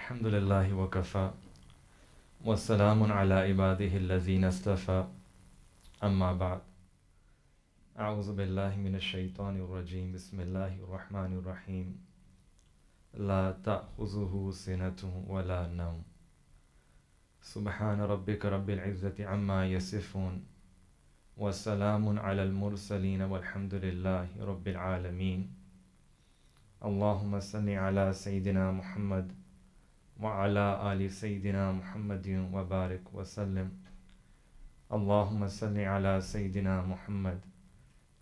Alhamdulillahi wa kafa. Wa salamun ala ibadihi allazina istafa. Amma ba'd. A'udhu billahi minash shaitanir rajim. Bismillahir rahmanir rahim. La ta'khuzuhu sinatun wa la nawm. Subhana rabbika rabbil izzati amma yasifun. Wa salamun ala al-mursaleen walhamdulillahi rabbil alameen. Allahumma salli ala Sayyidina Muhammad وعلى آل سيدنا محمد وبارك وسلم. اللهم صل على سيدنا محمد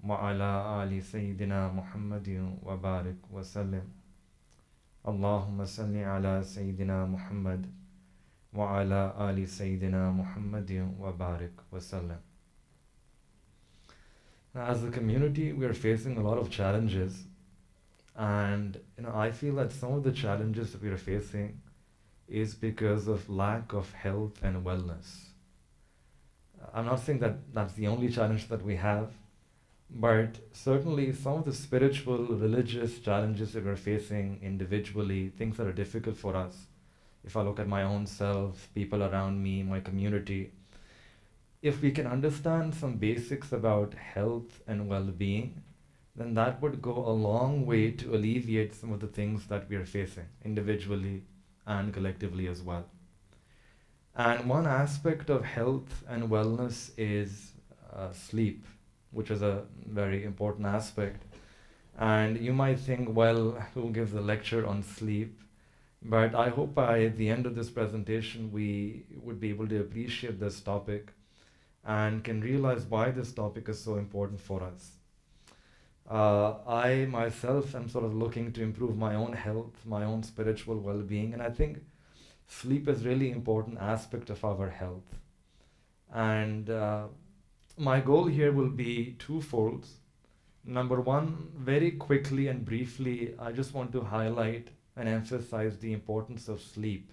وعلى آل سيدنا محمد وبارك وسلم. اللهم صل على سيدنا محمد وعلى آل سيدنا محمد وبارك وسلم. Now, as a community, we are facing a lot of challenges, and I feel that some of the challenges that we are facing is because of lack of health and wellness. I'm not saying that that's the only challenge that we have, but certainly some of the spiritual, religious challenges that we're facing individually, things that are difficult for us. If I look at my own self, people around me, my community, if we can understand some basics about health and well-being, then that would go a long way to alleviate some of the things that we are facing individually and collectively as well. And one aspect of health and wellness is sleep, which is a very important aspect. And you might think, well, who gives a lecture on sleep? But I hope by the end of this presentation we would be able to appreciate this topic and can realize why this topic is so important for us. I myself am sort of looking to improve my own health, my own spiritual well-being, and I think sleep is really important aspect of our health. And my goal here will be twofold. Number one, very quickly and briefly, I just want to highlight and emphasize the importance of sleep.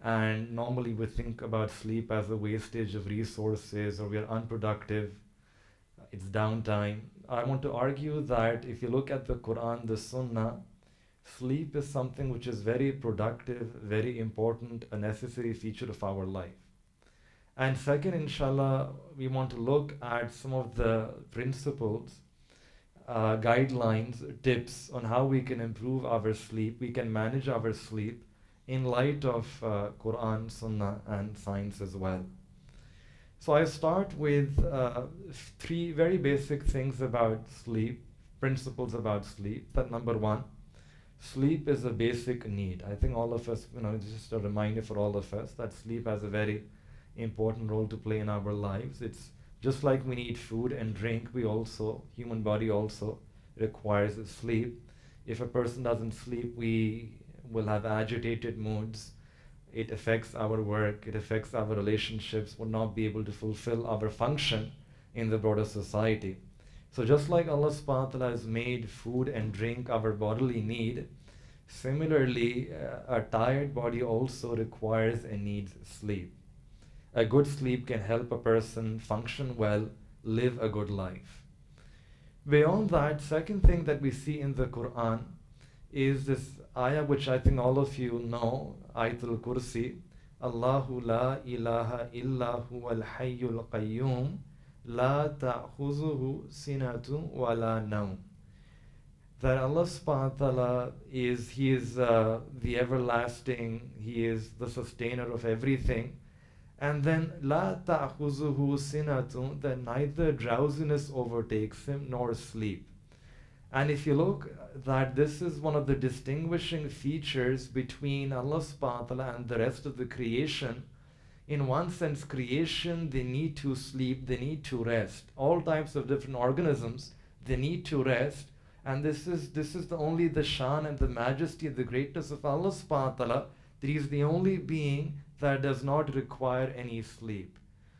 And normally we think about sleep as a wastage of resources, or we are unproductive, it's downtime. I want to argue that if you look at the Quran, the Sunnah, sleep is something which is very productive, very important, a necessary feature of our life. And second, inshallah, we want to look at some of the principles, guidelines, tips on how we can improve our sleep, we can manage our sleep in light of Quran, Sunnah, and science as well. So I start with three very basic things about sleep, principles about sleep. That number one, sleep is a basic need. I think all of us, it's just a reminder for all of us that sleep has a very important role to play in our lives. It's just like we need food and drink, human body also requires sleep. If a person doesn't sleep, we will have agitated moods. It affects our work, it affects our relationships, will not be able to fulfill our function in the broader society. So just like Allah subhanahu wa ta'ala has made food and drink our bodily need, similarly, a tired body also requires and needs sleep. A good sleep can help a person function well, live a good life. Beyond that, second thing that we see in the Quran is this ayah which I think all of you know, Ayatul Kursi, Allahu la ilaha illa huwal hayyul qayyum, la ta'khuzuhu sinatun wa la nawm. That Allah subhanahu wa ta'ala He is the everlasting, He is the sustainer of everything. And then la ta'khuzuhu sinatun, that neither drowsiness overtakes Him nor sleep. And if you look, that this is one of the distinguishing features between Allah subhanahu wa ta'ala and the rest of the creation. In one sense, creation, they need to sleep, they need to rest. All types of different organisms, they need to rest. And this is only the shan and the majesty and the greatness of Allah subhanahu wa ta'ala, that He is the only being that does not require any sleep.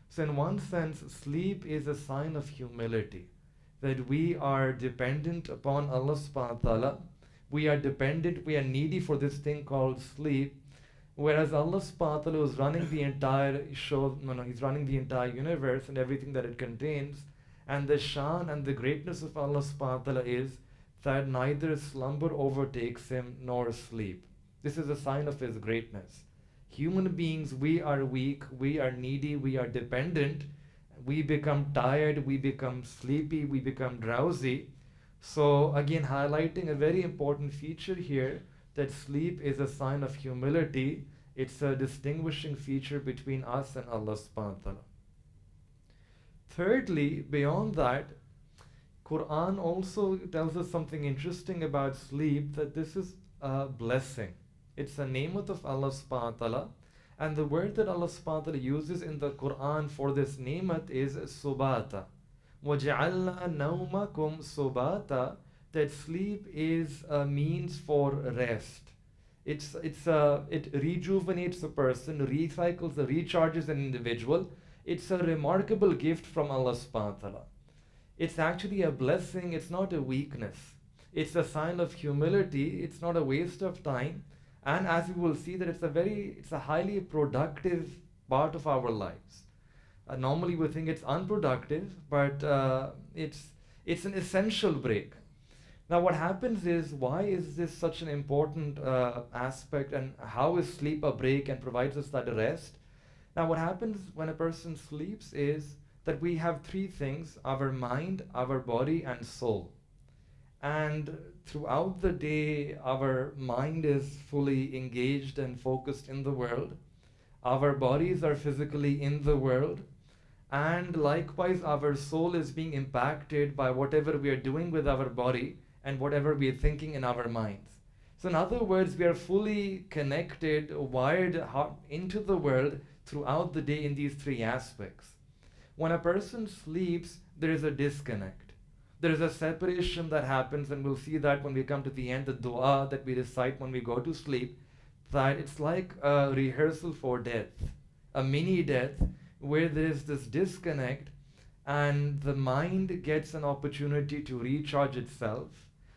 So in one sense, sleep is a sign of humility, that we are dependent upon Allah subhanahu wa ta'ala. We are dependent, we are needy for this thing called sleep. Whereas Allah subhanahu wa ta'ala is running the entire He's running the entire universe and everything that it contains. And the shan and the greatness of Allah subhanahu wa ta'ala is that neither slumber overtakes Him nor sleep. This is a sign of His greatness. Human beings, we are weak, we are needy, we are dependent. We become tired, we become sleepy, we become drowsy. So, again, highlighting a very important feature here, that sleep is a sign of humility. It's a distinguishing feature between us and Allah subhanahu wa ta'ala. Thirdly, beyond that, Quran also tells us something interesting about sleep, that this is a blessing. It's a ni'mat of Allah subhanahu wa ta'ala. And the word that Allah subhanahu wa ta'ala uses in the Quran for this ni'mat is subata. وَجَعَلْنَا نَوْمَكُمْ subata. That sleep is a means for rest. It rejuvenates a person, recycles, recharges an individual. It's a remarkable gift from Allah subhanahu wa ta'ala. It's actually a blessing, it's not a weakness. It's a sign of humility, it's not a waste of time. And as we will see, that it's a highly productive part of our lives. Normally we think it's unproductive, but it's an essential break. Now what happens is, why is this such an important aspect, and how is sleep a break and provides us that rest? Now what happens when a person sleeps is that we have three things: our mind, our body, and soul. And throughout the day, our mind is fully engaged and focused in the world. Our bodies are physically in the world. And likewise, our soul is being impacted by whatever we are doing with our body and whatever we are thinking in our minds. So in other words, we are fully connected, wired into the world throughout the day in these three aspects. When a person sleeps, there is a disconnect. There is a separation that happens, and we'll see that when we come to the end, the dua that we recite when we go to sleep, that it's like a rehearsal for death, a mini death, where there is this disconnect, and the mind gets an opportunity to recharge itself.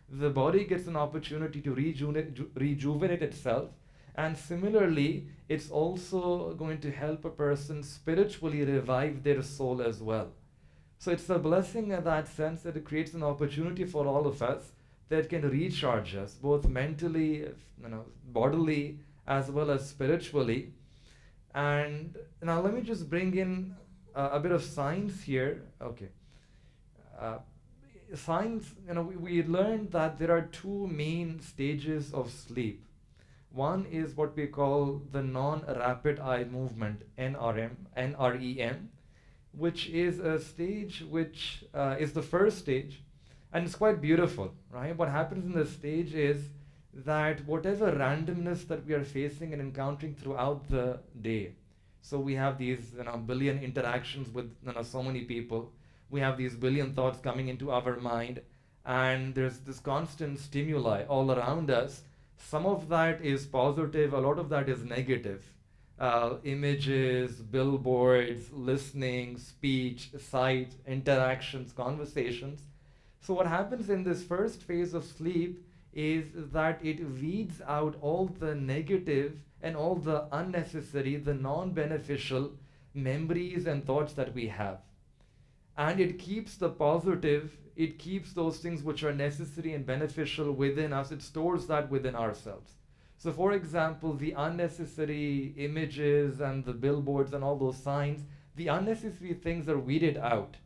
The body gets an opportunity to rejuvenate itself. And similarly, it's also going to help a person spiritually revive their soul as well. So it's a blessing in that sense, that it creates an opportunity for all of us that can recharge us, both mentally, bodily, as well as spiritually. And now let me just bring in a bit of science here. Okay. Science, we learned that there are two main stages of sleep. One is what we call the non-rapid eye movement, NREM, which is a stage which is the first stage, and it's quite beautiful, right? What happens in this stage is that whatever randomness that we are facing and encountering throughout the day, so we have these billion interactions with so many people, we have these billion thoughts coming into our mind, and there's this constant stimuli all around us. Some of that is positive, a lot of that is negative. Images, billboards, listening, speech, sight, interactions, conversations. So what happens in this first phase of sleep is that it weeds out all the negative and all the unnecessary, the non-beneficial memories and thoughts that we have. And it keeps the positive, it keeps those things which are necessary and beneficial within us, it stores that within ourselves. So for example, the unnecessary images and the billboards and all those signs, the unnecessary things are weeded out.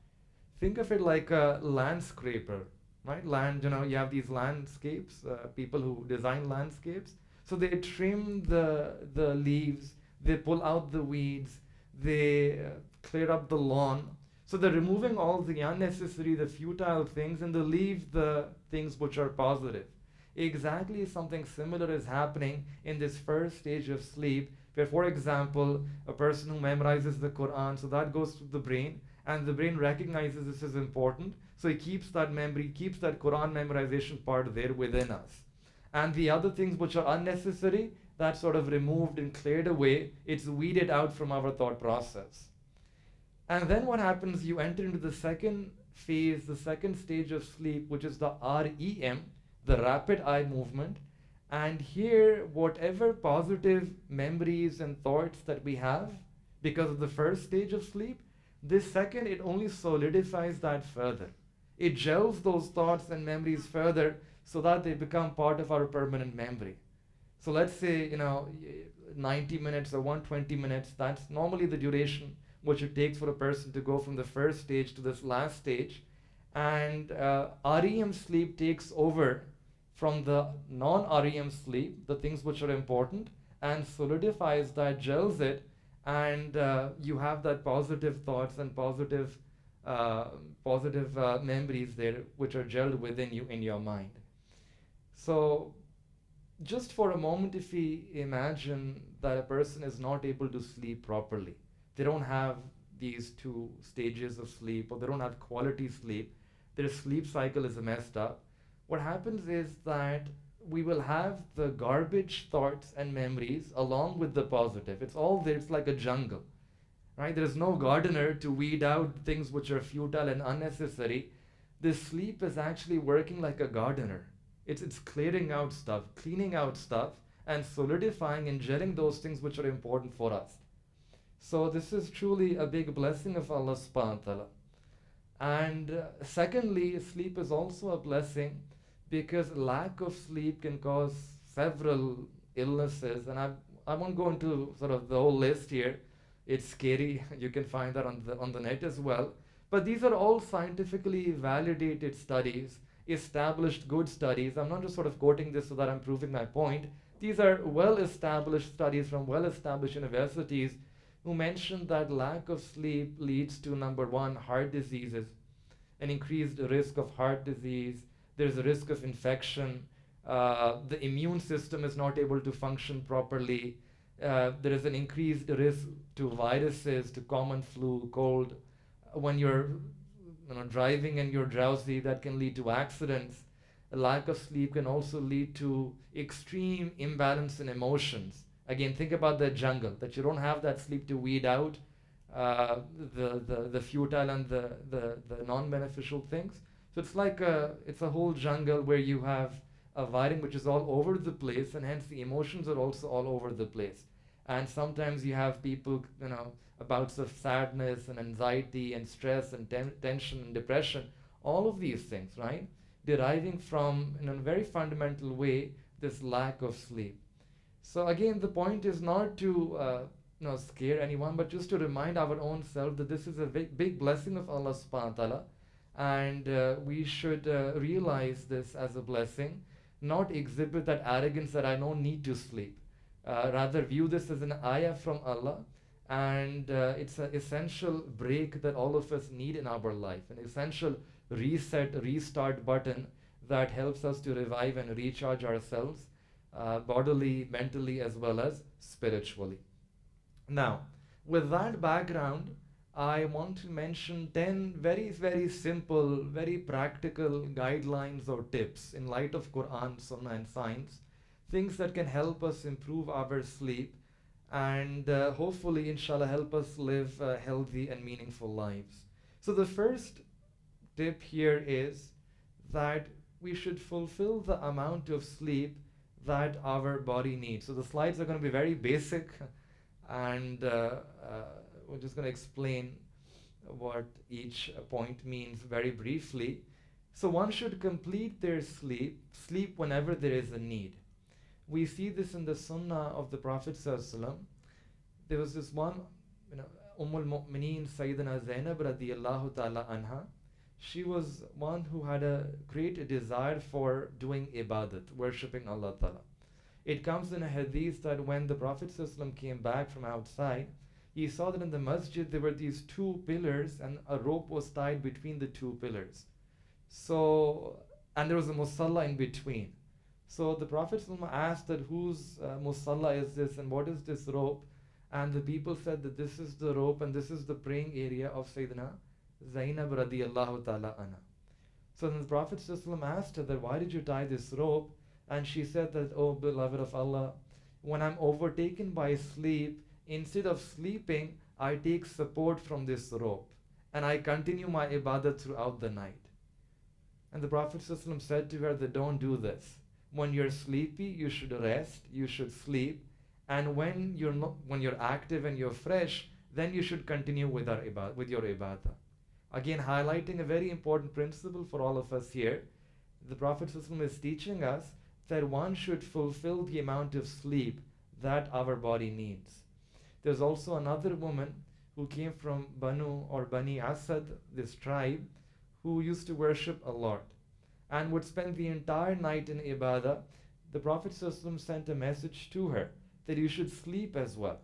Think of it like a landscaper, right? You have these landscapes, people who design landscapes. So they trim the leaves, they pull out the weeds, they clear up the lawn. So they're removing all the unnecessary, the futile things, and they leave the things which are positive. Exactly something similar is happening in this first stage of sleep, where, for example, a person who memorizes the Quran, so that goes to the brain, and the brain recognizes this is important, so it keeps that memory, keeps that Quran memorization part there within us. And the other things which are unnecessary, that's sort of removed and cleared away, it's weeded out from our thought process. And then what happens, you enter into the second phase, the second stage of sleep, which is the REM, the rapid eye movement. And here, whatever positive memories and thoughts that we have because of the first stage of sleep, this second, it only solidifies that further. It gels those thoughts and memories further so that they become part of our permanent memory. So let's say, 90 minutes or 120 minutes, that's normally the duration which it takes for a person to go from the first stage to this last stage. And REM sleep takes over from the non-REM sleep, the things which are important, and solidifies that, gels it, and you have that positive thoughts and uh, positive memories there which are gelled within you in your mind. So just for a moment, if we imagine that a person is not able to sleep properly, they don't have these two stages of sleep, or they don't have quality sleep, their sleep cycle is messed up. What happens is that we will have the garbage thoughts and memories along with the positive. It's all there, it's like a jungle, right? There is no gardener to weed out things which are futile and unnecessary. This sleep is actually working like a gardener. It's clearing out stuff, cleaning out stuff, and solidifying and gelling those things which are important for us. So this is truly a big blessing of Allah subhanahu wa ta'ala. And secondly, sleep is also a blessing because lack of sleep can cause several illnesses. And I won't go into sort of the whole list here. It's scary. You can find that on the net as well. But these are all scientifically validated studies, established good studies. I'm not just sort of quoting this so that I'm proving my point. These are well-established studies from well-established universities who mentioned that lack of sleep leads to, number one, heart diseases, an increased risk of heart disease. There's a risk of infection. The immune system is not able to function properly. There is an increased risk to viruses, to common flu, cold. When you're driving and you're drowsy, that can lead to accidents. A lack of sleep can also lead to extreme imbalance in emotions. Again, think about the jungle, that you don't have that sleep to weed out the futile and the non-beneficial things. So it's like it's a whole jungle where you have a wiring which is all over the place, and hence the emotions are also all over the place. And sometimes you have people, bouts of sadness and anxiety and stress and tension and depression, all of these things, right? Deriving from, in a very fundamental way, this lack of sleep. So again, the point is not to scare anyone, but just to remind our own self that this is a big blessing of Allah subhanahu wa ta'ala, and we should realize this as a blessing, not exhibit that arrogance that I don't need to sleep. Rather view this as an ayah from Allah, and it's an essential break that all of us need in our life, an essential reset, restart button that helps us to revive and recharge ourselves, bodily, mentally, as well as spiritually. Now, with that background, I want to mention 10 very, very simple, very practical guidelines or tips in light of Quran, Sunnah, and science, things that can help us improve our sleep and hopefully, inshallah, help us live healthy and meaningful lives. So the first tip here is that we should fulfill the amount of sleep that our body needs. So the slides are going to be very basic, and we're just going to explain what each point means very briefly. So one should complete their sleep whenever there is a need. We see this in the Sunnah of the Prophet ﷺ. There was this one, Ummul Mu'mineen Sayyidina Zainab radiyallahu ta'ala anha. She was one who had a great desire for doing ibadat, worshipping Allah ta'ala. It comes in a hadith that when the Prophet ﷺ came back from outside, he saw that in the masjid there were these two pillars and a rope was tied between the two pillars. So, and there was a musalla in between. So the Prophet ﷺ asked that whose musalla is this and what is this rope? And the people said that this is the rope and this is the praying area of Sayyidina Zainab radiyallahu ta'ala anha. So then the Prophet ﷺ asked her that why did you tie this rope? And she said that, oh beloved of Allah, when I'm overtaken by sleep, instead of sleeping, I take support from this rope and I continue my ibadah throughout the night. And the Prophet ﷺ said to her that don't do this. When you're sleepy, you should rest, you should sleep, and when you're active and you're fresh, then you should continue with your ibadah. Again, highlighting a very important principle for all of us here. The Prophet ﷺ is teaching us that one should fulfill the amount of sleep that our body needs. There's also another woman who came from Banu or Bani Asad, this tribe, who used to worship a lot and would spend the entire night in ibadah. The Prophet ﷺ sent a message to her that you should sleep as well.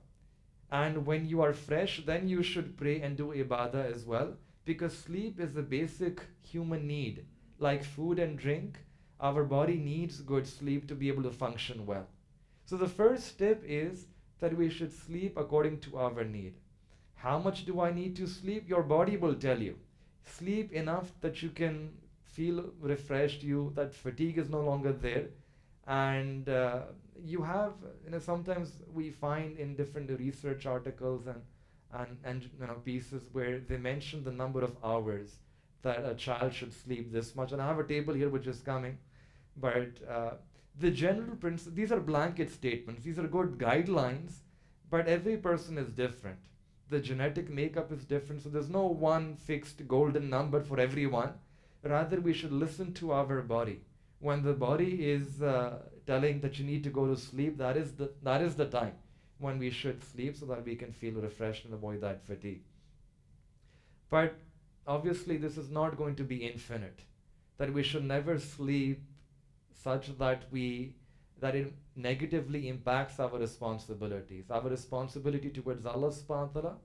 And when you are fresh, then you should pray and do ibadah as well, because sleep is a basic human need. Like food and drink, our body needs good sleep to be able to function well. So the first step is that we should sleep according to our need. How much do I need to sleep? Your body will tell you. Sleep enough that you can feel refreshed, that fatigue is no longer there. And you have, sometimes we find in different research articles and pieces where they mention the number of hours that a child should sleep this much. And I have a table here which is coming. But the general principle, these are blanket statements. These are good guidelines, but every person is different. The genetic makeup is different, so there's no one fixed golden number for everyone. Rather, we should listen to our body. When the body is telling that you need to go to sleep, that is the time when we should sleep, so that we can feel refreshed and avoid that fatigue. But obviously, this is not going to be infinite. That we should never sleep such that it negatively impacts our responsibilities. Our responsibility towards Allah subhanahu wa ta'ala.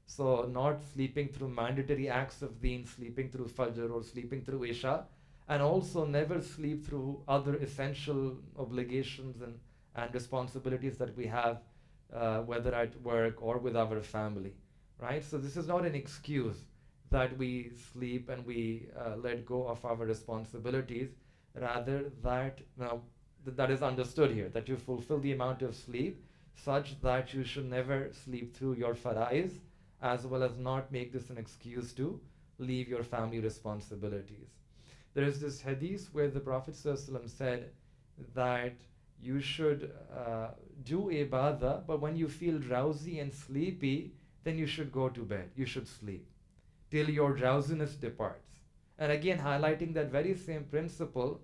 So not sleeping through mandatory acts of deen, sleeping through Fajr or sleeping through Isha, and also never sleep through other essential obligations and responsibilities that we have, whether at work or with our family, right? So this is not an excuse that we sleep and we let go of our responsibilities. Rather, that is understood here, that you fulfill the amount of sleep such that you should never sleep through your faraiz, as well as not make this an excuse to leave your family responsibilities. There is this hadith where the Prophet ﷺ said that you should do ibadah, but when you feel drowsy and sleepy, then you should go to bed. You should sleep till your drowsiness departs. And again, highlighting that very same principle,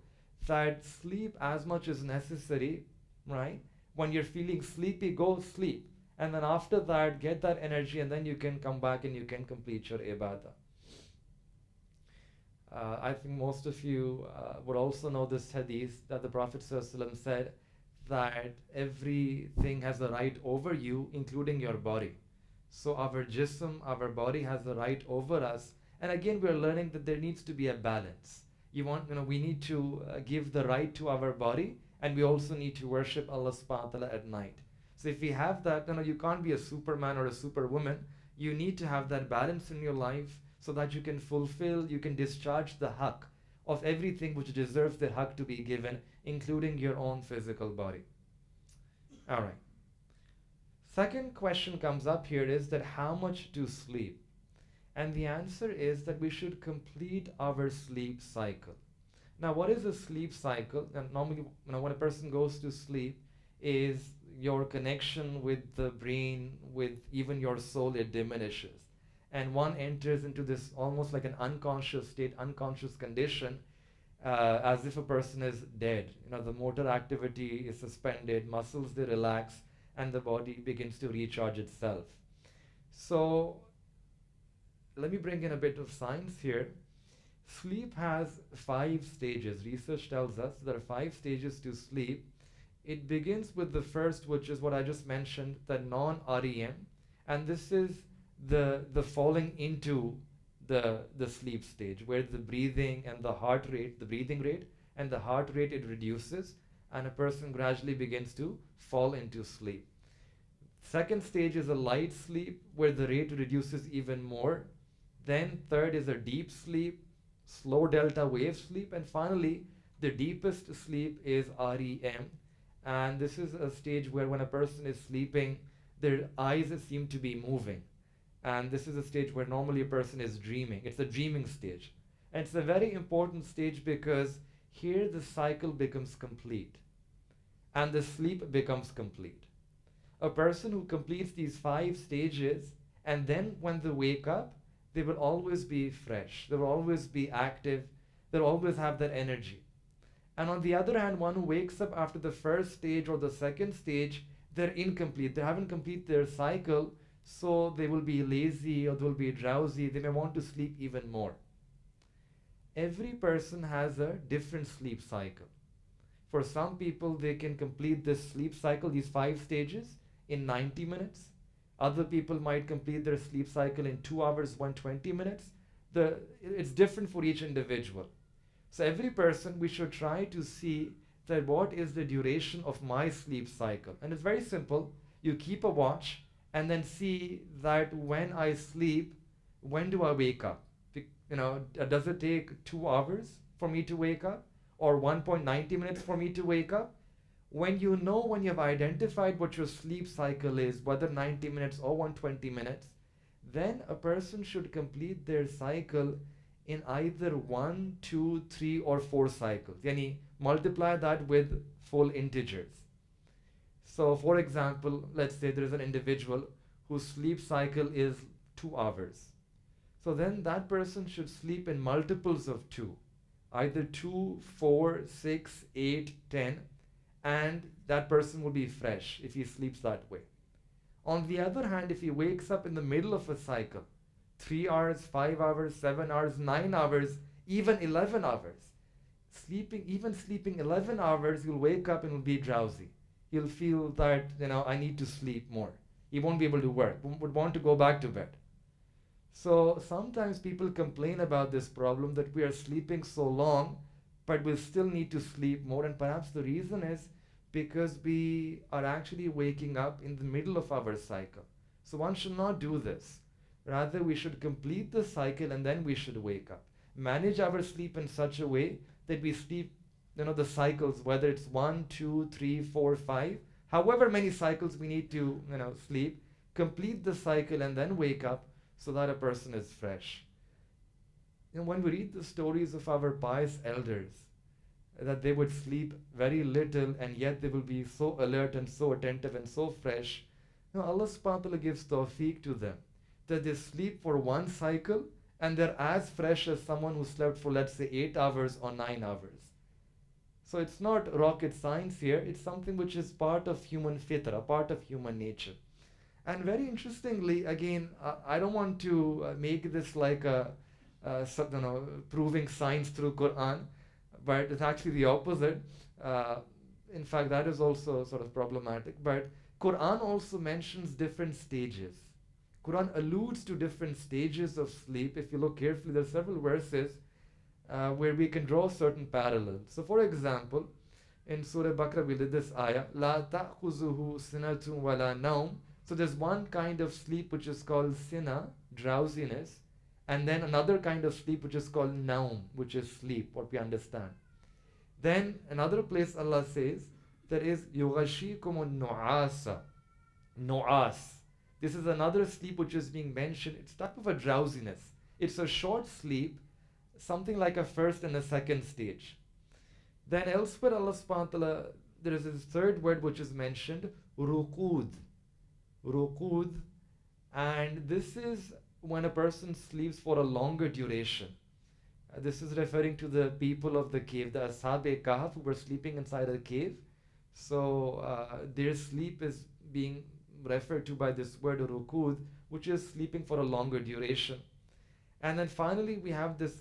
that sleep as much as necessary, right? When you're feeling sleepy, go sleep. And then after that, get that energy, and then you can come back and you can complete your ibadah. I think most of you would also know this hadith that the Prophet ﷺ said that everything has a right over you, including your body. So our jism, our body, has a right over us. And again, we're learning that there needs to be a balance. We need to give the right to our body, and we also need to worship Allah subhanahu wa ta'ala at night. So if we have that, you can't be a superman or a superwoman. You need to have that balance in your life so that you can discharge the haqq of everything which deserves the haqq to be given, including your own physical body. All right. Second question comes up here is that how much to sleep? And the answer is that we should complete our sleep cycle. Now, what is a sleep cycle? And normally, when a person goes to sleep, is your connection with the brain, with even your soul, it diminishes. And one enters into this almost like an unconscious state, unconscious condition, as if a person is dead. The motor activity is suspended, muscles, they relax, and the body begins to recharge itself. So, let me bring in a bit of science here. Sleep has 5 stages. Research tells us there are 5 stages to sleep. It begins with the first, which is what I just mentioned, the non-REM. And this is the falling into the sleep stage, where the breathing and the heart rate, the breathing rate and the heart rate, it reduces, and a person gradually begins to fall into sleep. Second stage is a light sleep, where the rate reduces even more. Then third is a deep sleep, slow delta wave sleep, and finally the deepest sleep is REM. And this is a stage where when a person is sleeping, their eyes seem to be moving. And this is a stage where normally a person is dreaming. It's a dreaming stage. And it's a very important stage because here the cycle becomes complete and the sleep becomes complete. A person who completes these 5 stages, and then when they wake up, they will always be fresh. They will always be active. They'll always have that energy. And on the other hand, one who wakes up after the first stage or the second stage, they're incomplete. They haven't completed their cycle, so they will be lazy or they'll be drowsy. They may want to sleep even more. Every person has a different sleep cycle. For some people, they can complete this sleep cycle, these 5 stages, in 90 minutes. Other people might complete their sleep cycle in 2 hours, 120 minutes. It's different for each individual. So every person, we should try to see that what is the duration of my sleep cycle. And it's very simple. You keep a watch and then see that when I sleep, when do I wake up? Does it take 2 hours for me to wake up? Or 1.90 minutes for me to wake up? When you have identified what your sleep cycle is, whether 90 minutes or 120 minutes, then a person should complete their cycle in either 1, 2, 3, or 4 cycles. Yani multiply that with full integers. So for example, let's say there is an individual whose sleep cycle is 2 hours. So then that person should sleep in multiples of 2. Either 2, 4, 6, 8, 10, and that person will be fresh if he sleeps that way. On the other hand, if he wakes up in the middle of a cycle, 3 hours, 5 hours, 7 hours, 9 hours, even 11 hours, even sleeping 11 hours, he'll wake up and will be drowsy. He'll feel that, I need to sleep more. He won't be able to work, would want to go back to bed. So sometimes people complain about this problem that we are sleeping so long, but we still need to sleep more. And perhaps the reason is because we are actually waking up in the middle of our cycle. So one should not do this. Rather, we should complete the cycle and then we should wake up. Manage our sleep in such a way that we sleep, the cycles, whether it's 1, 2, 3, 4, 5, however many cycles we need to, sleep, complete the cycle and then wake up so that a person is fresh. When we read the stories of our pious elders, that they would sleep very little and yet they will be so alert and so attentive and so fresh, Allah subhanahu wa ta'ala gives tawfiq to them, that they sleep for 1 cycle and they're as fresh as someone who slept for, let's say, 8 hours or 9 hours. So it's not rocket science here, it's something which is part of human fitra, part of human nature. And very interestingly, again, I don't want to make this like proving science through Quran, but it's actually the opposite. In fact, that is also sort of problematic. But Quran also mentions different stages. Quran alludes to different stages of sleep. If you look carefully, there are several verses where we can draw certain parallels. So for example, in Surah Baqarah we did this ayah, La ta'khuzuhu sinatun wala naum. So there's one kind of sleep which is called sina, drowsiness, and then another kind of sleep which is called naum, which is sleep, what we understand. Then another place Allah says, there is yughashikumun nu'asa, nu'as. This is another sleep which is being mentioned. It's type of a drowsiness. It's a short sleep, something like a first and a second stage. Then elsewhere Allah subhanahu wa ta'ala, there is this third word which is mentioned, ruqud. Ruqud, and this is when a person sleeps for a longer duration. This is referring to the people of the cave, the Ashab-e-Kahf, who were sleeping inside a cave. So their sleep is being referred to by this word ruqud, which is sleeping for a longer duration. And then finally we have this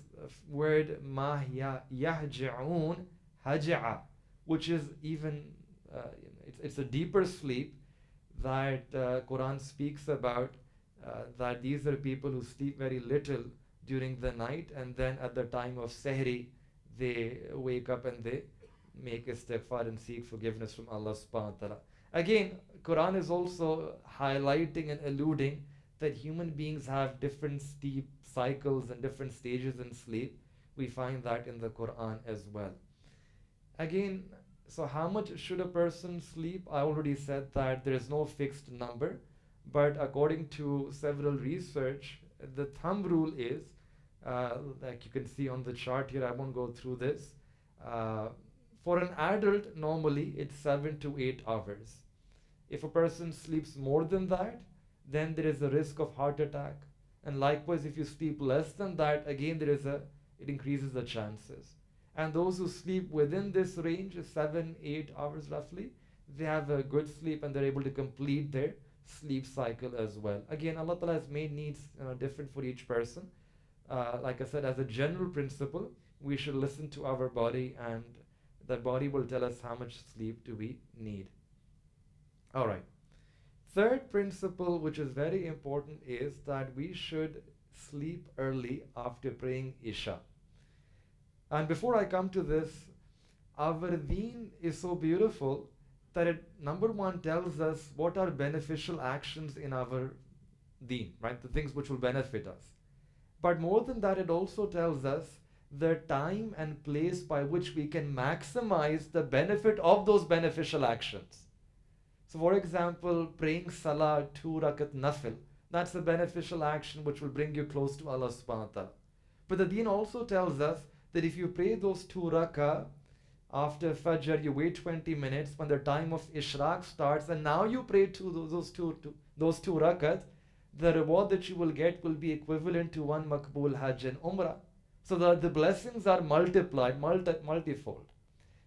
word ma yahja'un haja'a, which is even it's a deeper sleep that Quran speaks about, that these are people who sleep very little during the night, and then at the time of Sehri they wake up and they make istighfar and seek forgiveness from Allah subhanahu wa ta'ala. Again, Quran is also highlighting and alluding that human beings have different steep cycles and different stages in sleep. We find that in the Quran as well. Again, so how much should a person sleep? I already said that there is no fixed number, but according to several research, the thumb rule is, like you can see on the chart here, I won't go through this. For an adult, normally it's 7 to 8 hours. If a person sleeps more than that, then there is a risk of heart attack. And likewise, if you sleep less than that, again it increases the chances. And those who sleep within this range, 7-8 hours roughly, they have a good sleep and they're able to complete their sleep cycle as well. Again, Allah Ta'ala has made needs different for each person. Like I said, as a general principle, we should listen to our body, and the body will tell us how much sleep do we need. All right. Third principle, which is very important, is that we should sleep early after praying Isha. And before I come to this, our deen is so beautiful that it, number one, tells us what are beneficial actions in our deen, right? The things which will benefit us. But more than that, it also tells us the time and place by which we can maximize the benefit of those beneficial actions. So for example, praying Salah 2 rakat nafil, that's a beneficial action which will bring you close to Allah subhanahu wa ta'ala. But the deen also tells us that if you pray those 2 rakah after Fajr, you wait 20 minutes when the time of Ishraq starts, and now you pray those two rakat, the reward that you will get will be equivalent to one Makbul Hajj and Umrah. So the blessings are multiplied, multifold.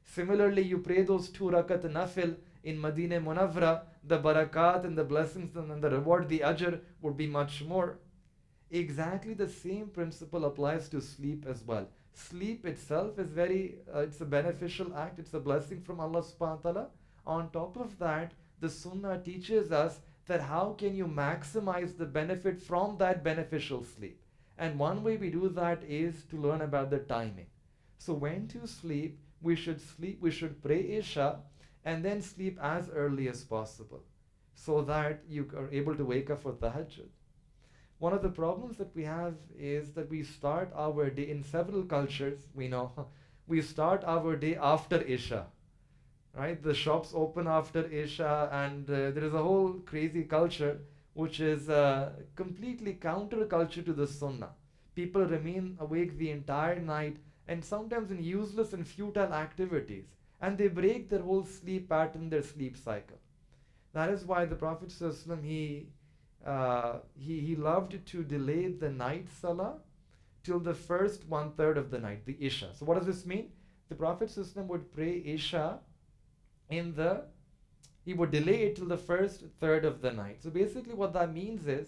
Similarly, you pray those 2 rakat nafil in Madinah Munawwara, the barakat and the blessings and the reward, the ajr would be much more. Exactly the same principle applies to sleep as well. Sleep itself is it's a beneficial act, it's a blessing from Allah subhanahu wa ta'ala. On top of that, the sunnah teaches us that how can you maximize the benefit from that beneficial sleep. And one way we do that is to learn about the timing. So when to sleep, we should pray Isha and then sleep as early as possible so that you are able to wake up for tahajjud. One of the problems that we have is that we start our day, in several cultures, we know, we start our day after Isha, right? The shops open after Isha, and there is a whole crazy culture which is completely counter-culture to the Sunnah. People remain awake the entire night and sometimes in useless and futile activities, and they break their whole sleep pattern, their sleep cycle. That is why the Prophet ﷺ, he loved to delay the night salah till the first 1/3 of the night, the Isha. So what does this mean? The Prophet ﷺ would pray Isha he would delay it till the first third of the night. So basically what that means is,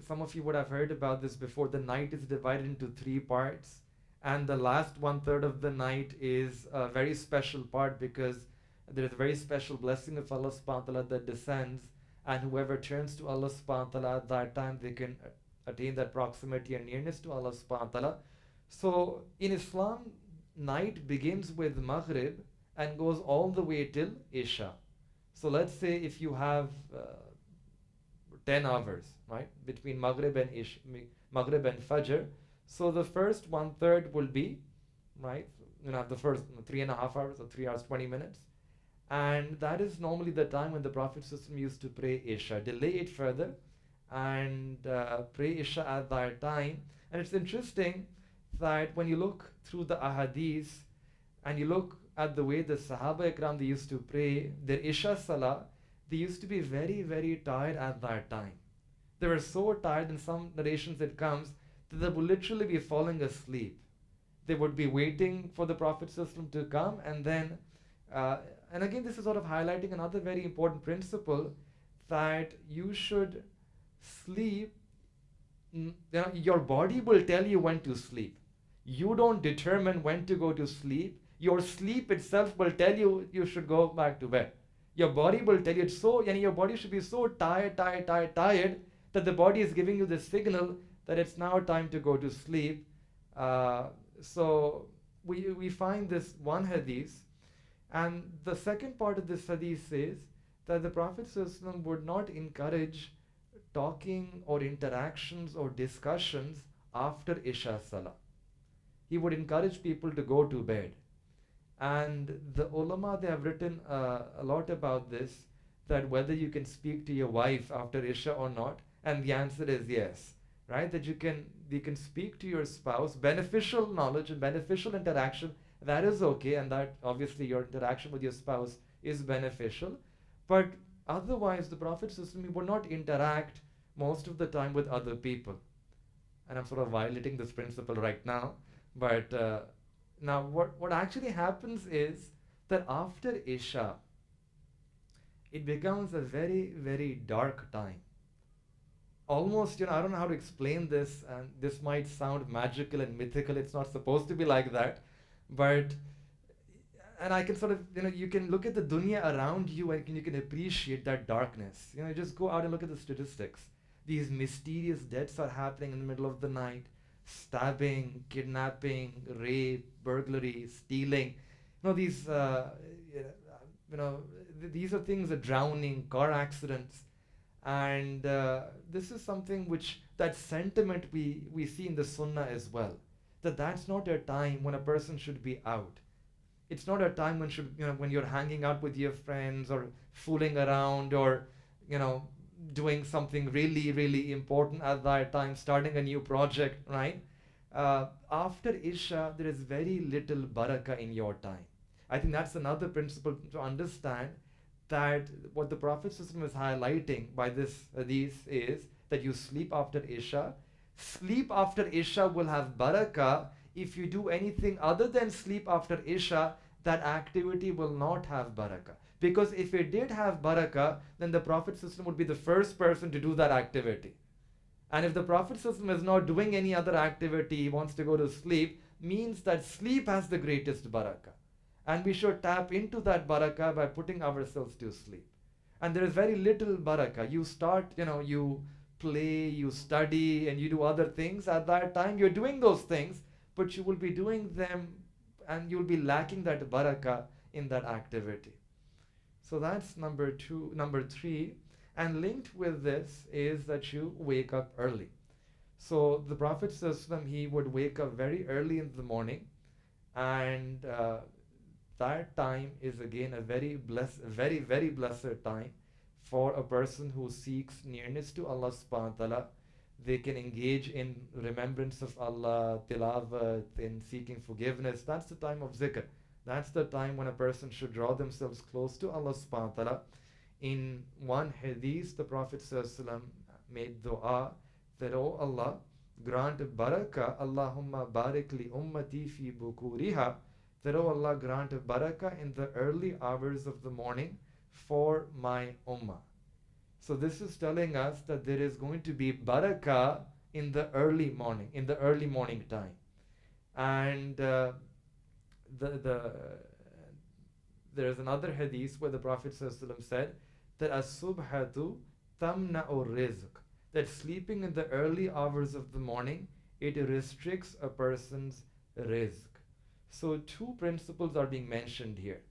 some of you would have heard about this before, the night is divided into 3 parts, and the last 1/3 of the night is a very special part because there is a very special blessing of Allah subhanahu wa ta'ala that descends, and whoever turns to Allah subhanahu wa ta'ala at that time, they can attain that proximity and nearness to Allah subhanahu wa ta'ala. So in Islam, night begins with Maghrib and goes all the way till Isha. So let's say if you have 10 hours, right, between Maghrib and Fajr, so the first 1/3 will be, right, the first 3.5 hours or 3 hours 20 minutes, and that is normally the time when the Prophet ﷺ used to pray Isha. Delay it further and pray Isha at that time. And it's interesting that when you look through the ahadith and you look at the way the Sahaba Ikram, they used to pray their Isha Salah, they used to be very, very tired at that time. They were so tired, in some narrations it comes, that they would literally be falling asleep. They would be waiting for the Prophet ﷺ to come, and then, and again this is sort of highlighting another very important principle, that you should sleep, your body will tell you when to sleep. You don't determine when to go to sleep. Your sleep itself will tell you you should go back to bed. Your body will tell you it's so, your body should be so tired that the body is giving you the signal that it's now time to go to sleep. So we find this one hadith, and the second part of this hadith says that the Prophet ﷺ would not encourage talking or interactions or discussions after Isha Salah. He would encourage people to go to bed. And the ulama, they have written a lot about this, that whether you can speak to your wife after Isha or not, and the answer is yes, right? That you can speak to your spouse, beneficial knowledge and beneficial interaction, that is okay, and that obviously your interaction with your spouse is beneficial. But otherwise, the Prophet ﷺ would not interact most of the time with other people. And I'm sort of violating this principle right now, but Now, what actually happens is that after Isha, it becomes a very, very dark time. Almost, I don't know how to explain this, and this might sound magical and mythical. It's not supposed to be like that. But, and I can sort of, you can look at the dunya around you and you can appreciate that darkness. Just go out and look at the statistics. These mysterious deaths are happening in the middle of the night: stabbing, kidnapping, rape, burglary, stealing. These, these are things, drowning, car accidents. And this is something which, that sentiment we see in the Sunnah as well. That's not a time when a person should be out. It's not a time when you're hanging out with your friends or fooling around or you know doing something really, really important at that time, starting a new project, right? After Isha, there is very little barakah in your time. I think that's another principle to understand, that what the Prophet system is highlighting by this hadith is that you sleep after Isha. Sleep after Isha will have barakah. If you do anything other than sleep after Isha, that activity will not have barakah. Because if it did have barakah, then the Prophet system would be the first person to do that activity. And if the Prophet system is not doing any other activity, he wants to go to sleep, means that sleep has the greatest barakah. And we should tap into that barakah by putting ourselves to sleep. And there is very little barakah. You start, you play, you study, and you do other things. At that time, you're doing those things, but you will be doing them and you'll be lacking that barakah in that activity. So that's number two. Number three, and linked with this is that you wake up early. So the Prophet ﷺ, he would wake up very early in the morning, and that time is again a very blessed, very, very blessed time for a person who seeks nearness to Allah subhanahu wa ta'ala. They can engage in remembrance of Allah, tilawat, in seeking forgiveness. That's the time of zikr. That's the time when a person should draw themselves close to Allah subhanahu wa ta'ala. In one hadith, the Prophet ﷺ made dua that, "Oh Allah, grant barakah, Allahumma barik li ummati fi bukuriha," that, "Oh Allah, grant barakah in the early hours of the morning for my ummah." So this is telling us that there is going to be barakah in the early morning time. And there is another hadith where the Prophet ﷺ said that as-subhatu tamna'u rizq, that sleeping in the early hours of the morning, it restricts a person's rizq. So two principles are being mentioned here,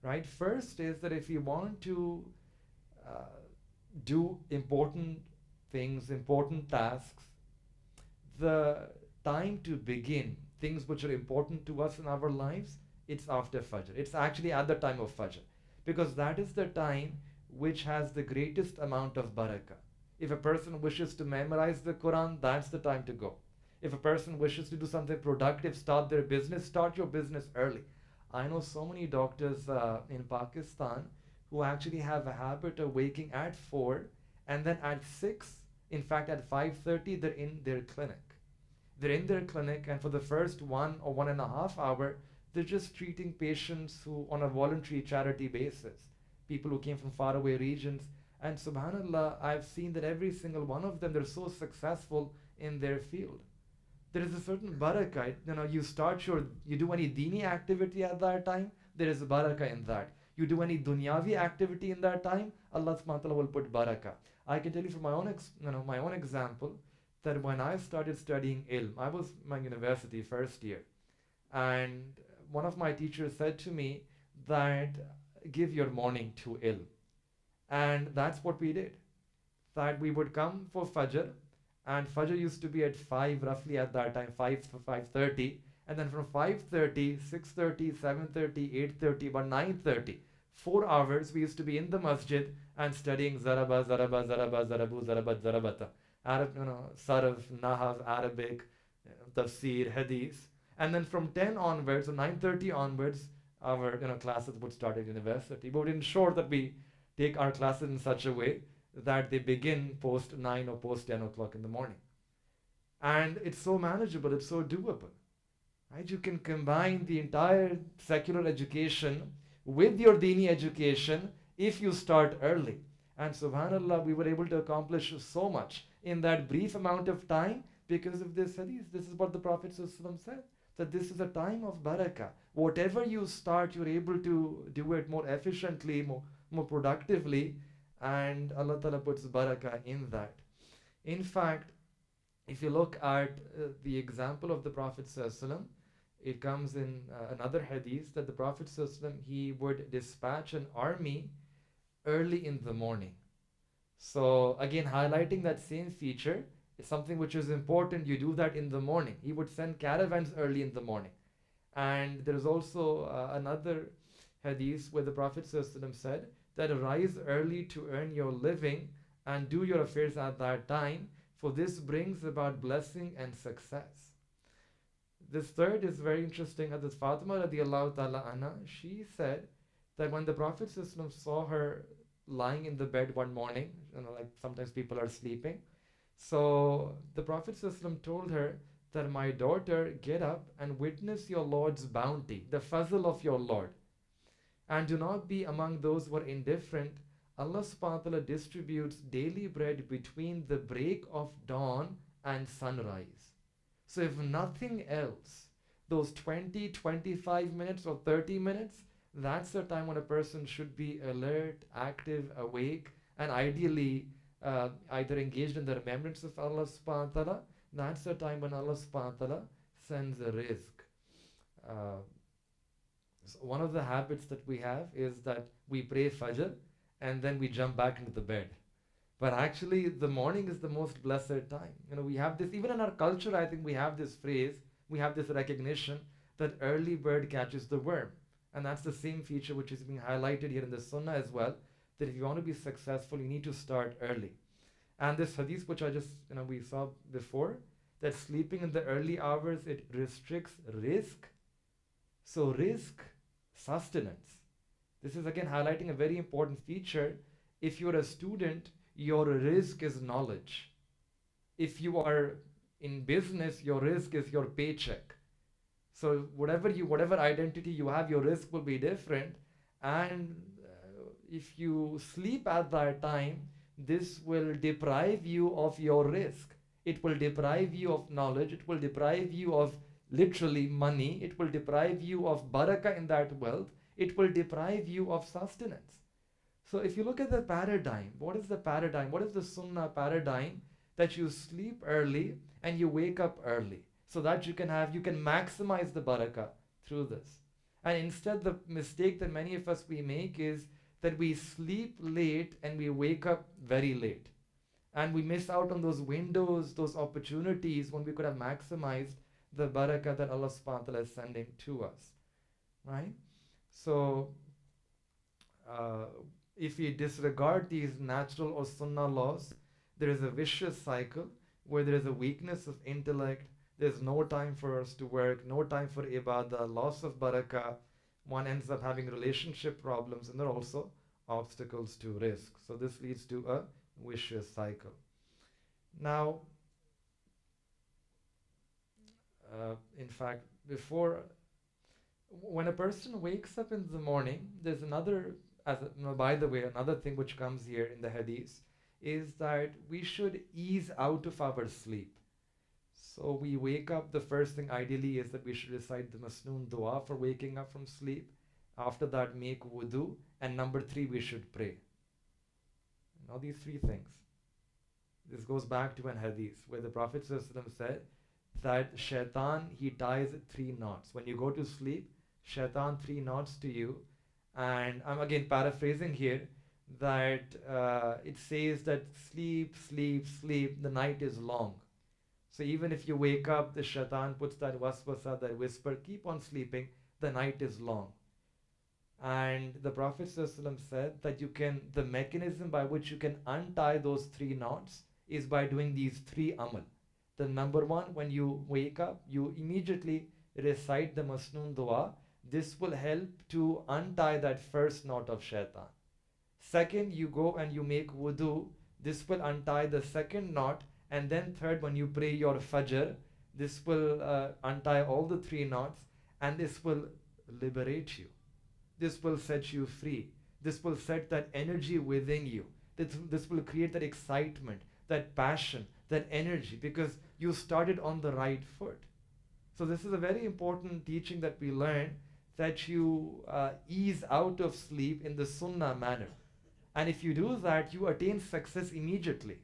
right? First is that if you want to do important things, important tasks, the time to begin things which are important to us in our lives, it's after Fajr. It's actually at the time of Fajr, because that is the time which has the greatest amount of barakah. If a person wishes to memorize the Quran, that's the time to go. If a person wishes to do something productive, start their business, start your business early. I know so many doctors in Pakistan who actually have a habit of waking at 4 and then at 6, in fact at 5:30, they're in their clinic. They're in their clinic, and for the first 1 or 1.5 hours, they're just treating patients who, on a voluntary charity basis, people who came from faraway regions. And subhanallah, I've seen that every single one of them, they're so successful in their field. There is a certain barakah. You do any dini activity at that time, there is a barakah in that. You do any dunyavi activity in that time, Allah subhanahu wa ta'ala will put barakah. I can tell you from my own example, that when I started studying ilm, I was my university first year, and one of my teachers said to me that give your morning to ilm. And that's what we did. That we would come for Fajr, and Fajr used to be at 5 roughly at that time, 5 to 5:30, and then from 5:30, 6:30, 7:30, 8:30, about 9:30, 4 hours we used to be in the masjid and studying Zaraba, Zaraba, Zaraba, Zarabu, Zarabat, Zarabata. Arab, Saraf, Nahav, Arabic, Tafsir, Hadith. And then from 10 onwards, or 9:30 onwards, our classes would start at university. But we ensure that we take our classes in such a way that they begin post 9 or post 10 o'clock in the morning. And it's so manageable, it's so doable. Right? You can combine the entire secular education with your dini education if you start early. And subhanallah, we were able to accomplish so much in that brief amount of time because of this hadith. This is what the Prophet ﷺ said, that this is a time of barakah. Whatever you start, you're able to do it more efficiently, more productively, and Allah Ta'ala puts barakah in that. In fact, if you look at the example of the Prophet ﷺ, it comes in another hadith that the Prophet ﷺ, he would dispatch an army early in the morning. So again, highlighting that same feature is something which is important. You do that in the morning. He would send caravans early in the morning. And there is also another hadith where the Prophet ﷺ said that rise early to earn your living and do your affairs at that time, for this brings about blessing and success. This third is very interesting. Hazrat Fatima radiallahu ta'ala anha, she said that when the Prophet ﷺ saw her lying in the bed one morning, like sometimes people are sleeping, so the Prophet ﷺ told her that, my daughter, get up and witness your Lord's bounty, the fazl of your Lord, and do not be among those who are indifferent. Allah subhanahu wa ta'ala distributes daily bread between the break of dawn and sunrise. So if nothing else, those 20, 25 minutes or 30 minutes, that's the time when a person should be alert, active, awake, and ideally either engaged in the remembrance of Allah subhanahu wa ta'ala. That's the time when Allah subhanahu wa ta'ala sends a rizq. So one of the habits that we have is that we pray Fajr and then we jump back into the bed. But actually, the morning is the most blessed time. We have this, even in our culture, I think we have this phrase, we have this recognition that early bird catches the worm. And that's the same feature which is being highlighted here in the Sunnah as well, that if you want to be successful, you need to start early. And this hadith, which we saw before, that sleeping in the early hours, it restricts risk. So risk, sustenance. This is again highlighting a very important feature. If you're a student, your risk is knowledge. If you are in business, your risk is your paycheck. So whatever identity you have, your risk will be different. And if you sleep at that time, this will deprive you of your risk. It will deprive you of knowledge. It will deprive you of literally money. It will deprive you of barakah in that wealth. It will deprive you of sustenance. So if you look at the paradigm, what is the paradigm? What is the Sunnah paradigm? That you sleep early and you wake up early, so that you can maximize the barakah through this. And instead, the mistake that many of us we make is that we sleep late and we wake up very late. And we miss out on those windows, those opportunities when we could have maximized the barakah that Allah subhanahu wa ta'ala is sending to us. Right? So, if we disregard these natural or sunnah laws, there is a vicious cycle where there is a weakness of intellect, there's no time for us to work, no time for ibadah, loss of barakah, one ends up having relationship problems, and there are also obstacles to risk. So this leads to a vicious cycle. Now, in fact, when a person wakes up in the morning, there's another, by the way, another thing which comes here in the hadith is that we should ease out of our sleep. So we wake up, the first thing ideally is that we should recite the Masnoon dua for waking up from sleep. After that, make wudu. And number 3, we should pray. Now these 3 things. This goes back to an hadith where the Prophet ﷺ said that shaitan, he ties 3 knots. When you go to sleep, shaitan 3 knots to you. And I'm again paraphrasing here, that it says that sleep, sleep, sleep, the night is long. So even if you wake up, the shaitan puts that waswasa, that whisper, keep on sleeping, the night is long. And the Prophet ﷺ said that the mechanism by which you can untie those 3 knots is by doing these 3 amal. The number 1, when you wake up, you immediately recite the Masnoon dua. This will help to untie that first knot of shaitan. Second, you go and you make wudu. This will untie the second knot. And then third, when you pray your fajr, This will untie all the three knots, and this will liberate you. This will set you free. This will set that energy within you. This will create that excitement, that passion, that energy, because you started on the right foot. So this is a very important teaching that we learn, that you ease out of sleep in the sunnah manner. And if you do that, you attain success immediately.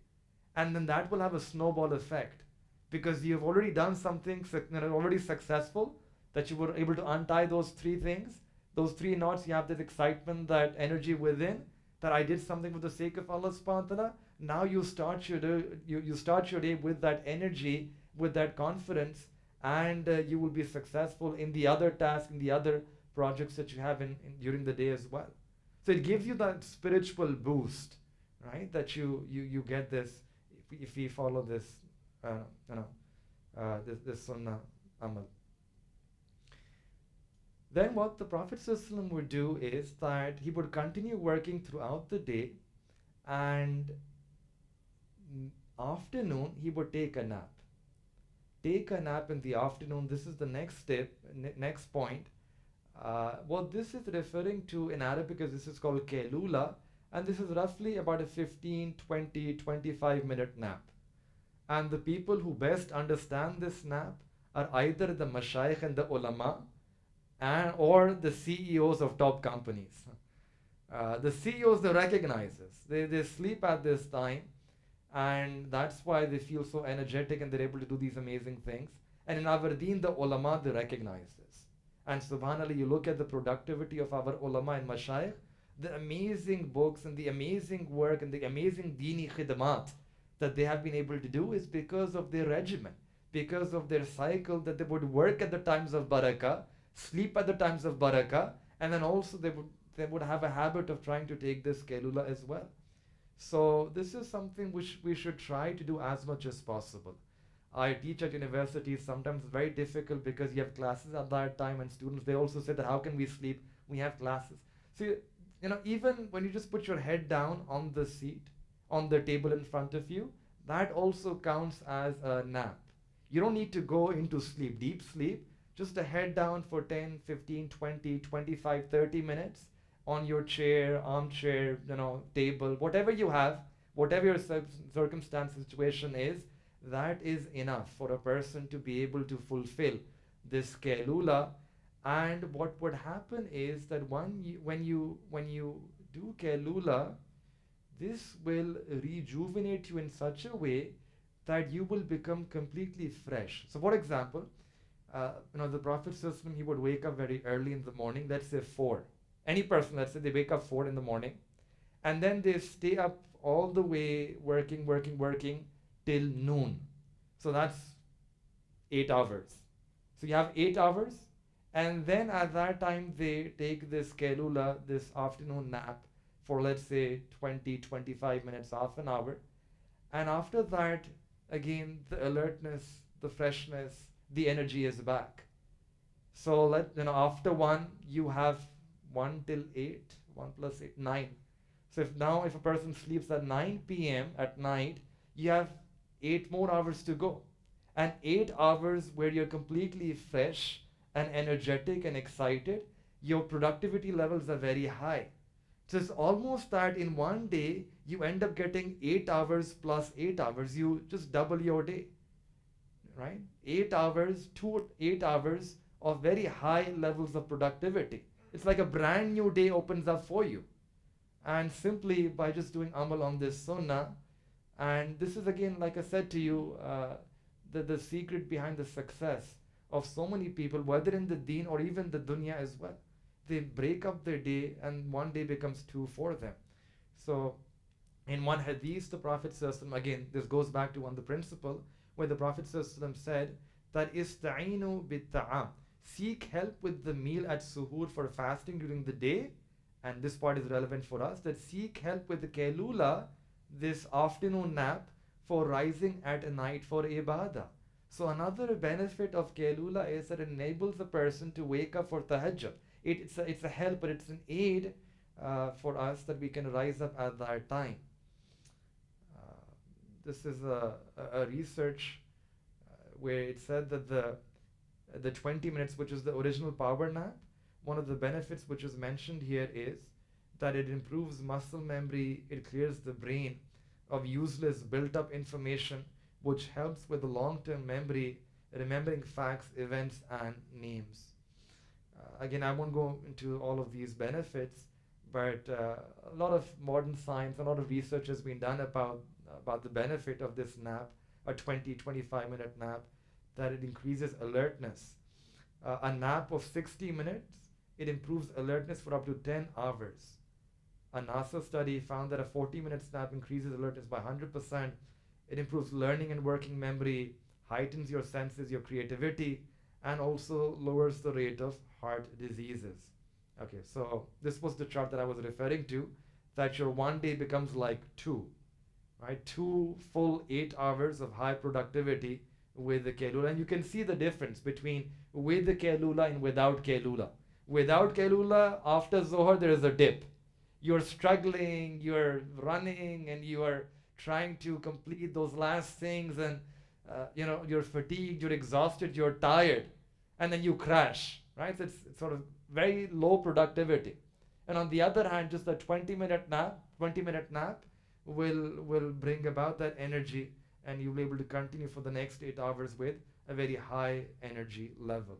And then that will have a snowball effect, because you've already done something already successful, that you were able to untie those three things, those three knots. You have that excitement, that energy within, that I did something for the sake of Allah subhanahu wa ta'ala. Now you start your day, you start your day with that energy, with that confidence, and you will be successful in the other tasks, in the other projects that you have during the day as well. So it gives you that spiritual boost, right? That you get this if we follow this, this sunnah amal. Then what the Prophet ﷺ would do is that he would continue working throughout the day, and afternoon he would take a nap. Take a nap in the afternoon. This is the next step, next point. What this is referring to in Arabic is this is called Kehlula, and this is roughly about a 15, 20, 25-minute nap. And the people who best understand this nap are either the mashayikh and the ulama, or the CEOs of top companies. The CEOs, they recognize this. They sleep at this time, and that's why they feel so energetic and they're able to do these amazing things. And in our deen, the ulama, they recognize this. And subhanAllah, you look at the productivity of our ulama and mashayikh, the amazing books and the amazing work and the amazing dini khidmat that they have been able to do is because of their regimen, because of their cycle, that they would work at the times of Baraka, sleep at the times of Baraka, and then also they would have a habit of trying to take this Kehlula as well. So this is something which we should try to do as much as possible. I teach at universities. Sometimes it's very difficult because you have classes at that time, and students, they also say that how can we sleep? We have classes. So even when you just put your head down on the seat, on the table in front of you, that also counts as a nap. You don't need to go into sleep, deep sleep. Just a head down for 10, 15, 20, 25, 30 minutes on your chair, armchair, table, whatever you have, whatever your circumstance, situation is, that is enough for a person to be able to fulfill this Kehlula. And what would happen is that when you do Kehlula, this will rejuvenate you in such a way that you will become completely fresh. So for example, the Prophet ﷺ, he would wake up very early in the morning, let's say 4. Any person, let's say they wake up 4 in the morning, and then they stay up all the way working till noon. So that's 8 hours. So you have 8 hours, and then at that time they take this Kehlula, this afternoon nap, for let's say 20, 25 minutes, half an hour. And after that, again, the alertness, the freshness, the energy is back. So after 1, you have 1 till 8, 1 plus 8, 9. So if a person sleeps at 9 p.m. at night, you have 8 more hours to go. And 8 hours where you're completely fresh and energetic and excited, your productivity levels are very high. So it's almost that in one day, you end up getting 8 hours plus 8 hours. You just double your day, right? 8 hours, 8 hours of very high levels of productivity. It's like a brand new day opens up for you. And simply by just doing amal on this sunnah, and this is again, like I said to you, the secret behind the success of so many people, whether in the deen or even the dunya as well. They break up their day and one day becomes 2 for them. So in one hadith, the Prophet ﷺ, again, this goes back to the principle where the Prophet ﷺ said that ista'inu bit-ta'am, seek help with the meal at suhoor for fasting during the day. And this part is relevant for us, that seek help with the Kehlula, this afternoon nap, for rising at night for ibadah. So another benefit of Kehlula is that it enables a person to wake up for tahajjud. It's a help, but it's an aid for us that we can rise up at that time. This is a research where it said that the 20 minutes, which is the original power nap, one of the benefits which is mentioned here is that it improves muscle memory, it clears the brain of useless built up information, which helps with the long term memory, remembering facts, events, and names. Again, I won't go into all of these benefits, but a lot of modern science, a lot of research has been done about the benefit of this nap, a 25-minute nap, that it increases alertness. A nap of 60 minutes, it improves alertness for up to 10 hours. A NASA study found that a 40-minute nap increases alertness by 100%. It improves learning and working memory, heightens your senses, your creativity, and also lowers the rate of heart diseases. Okay, so this was the chart that I was referring to, that your one day becomes like two, right? 2 full 8 hours of high productivity with the Kehlula. And you can see the difference between with the Kehlula and without Kehlula. Without Kehlula, after Zohar, there is a dip. You're struggling, you're running, and you are trying to complete those last things, and you're fatigued, you're exhausted, you're tired, and then you crash, right? So it's sort of very low productivity. And on the other hand, just a 20-minute nap will bring about that energy, and you'll be able to continue for the next 8 hours with a very high energy level.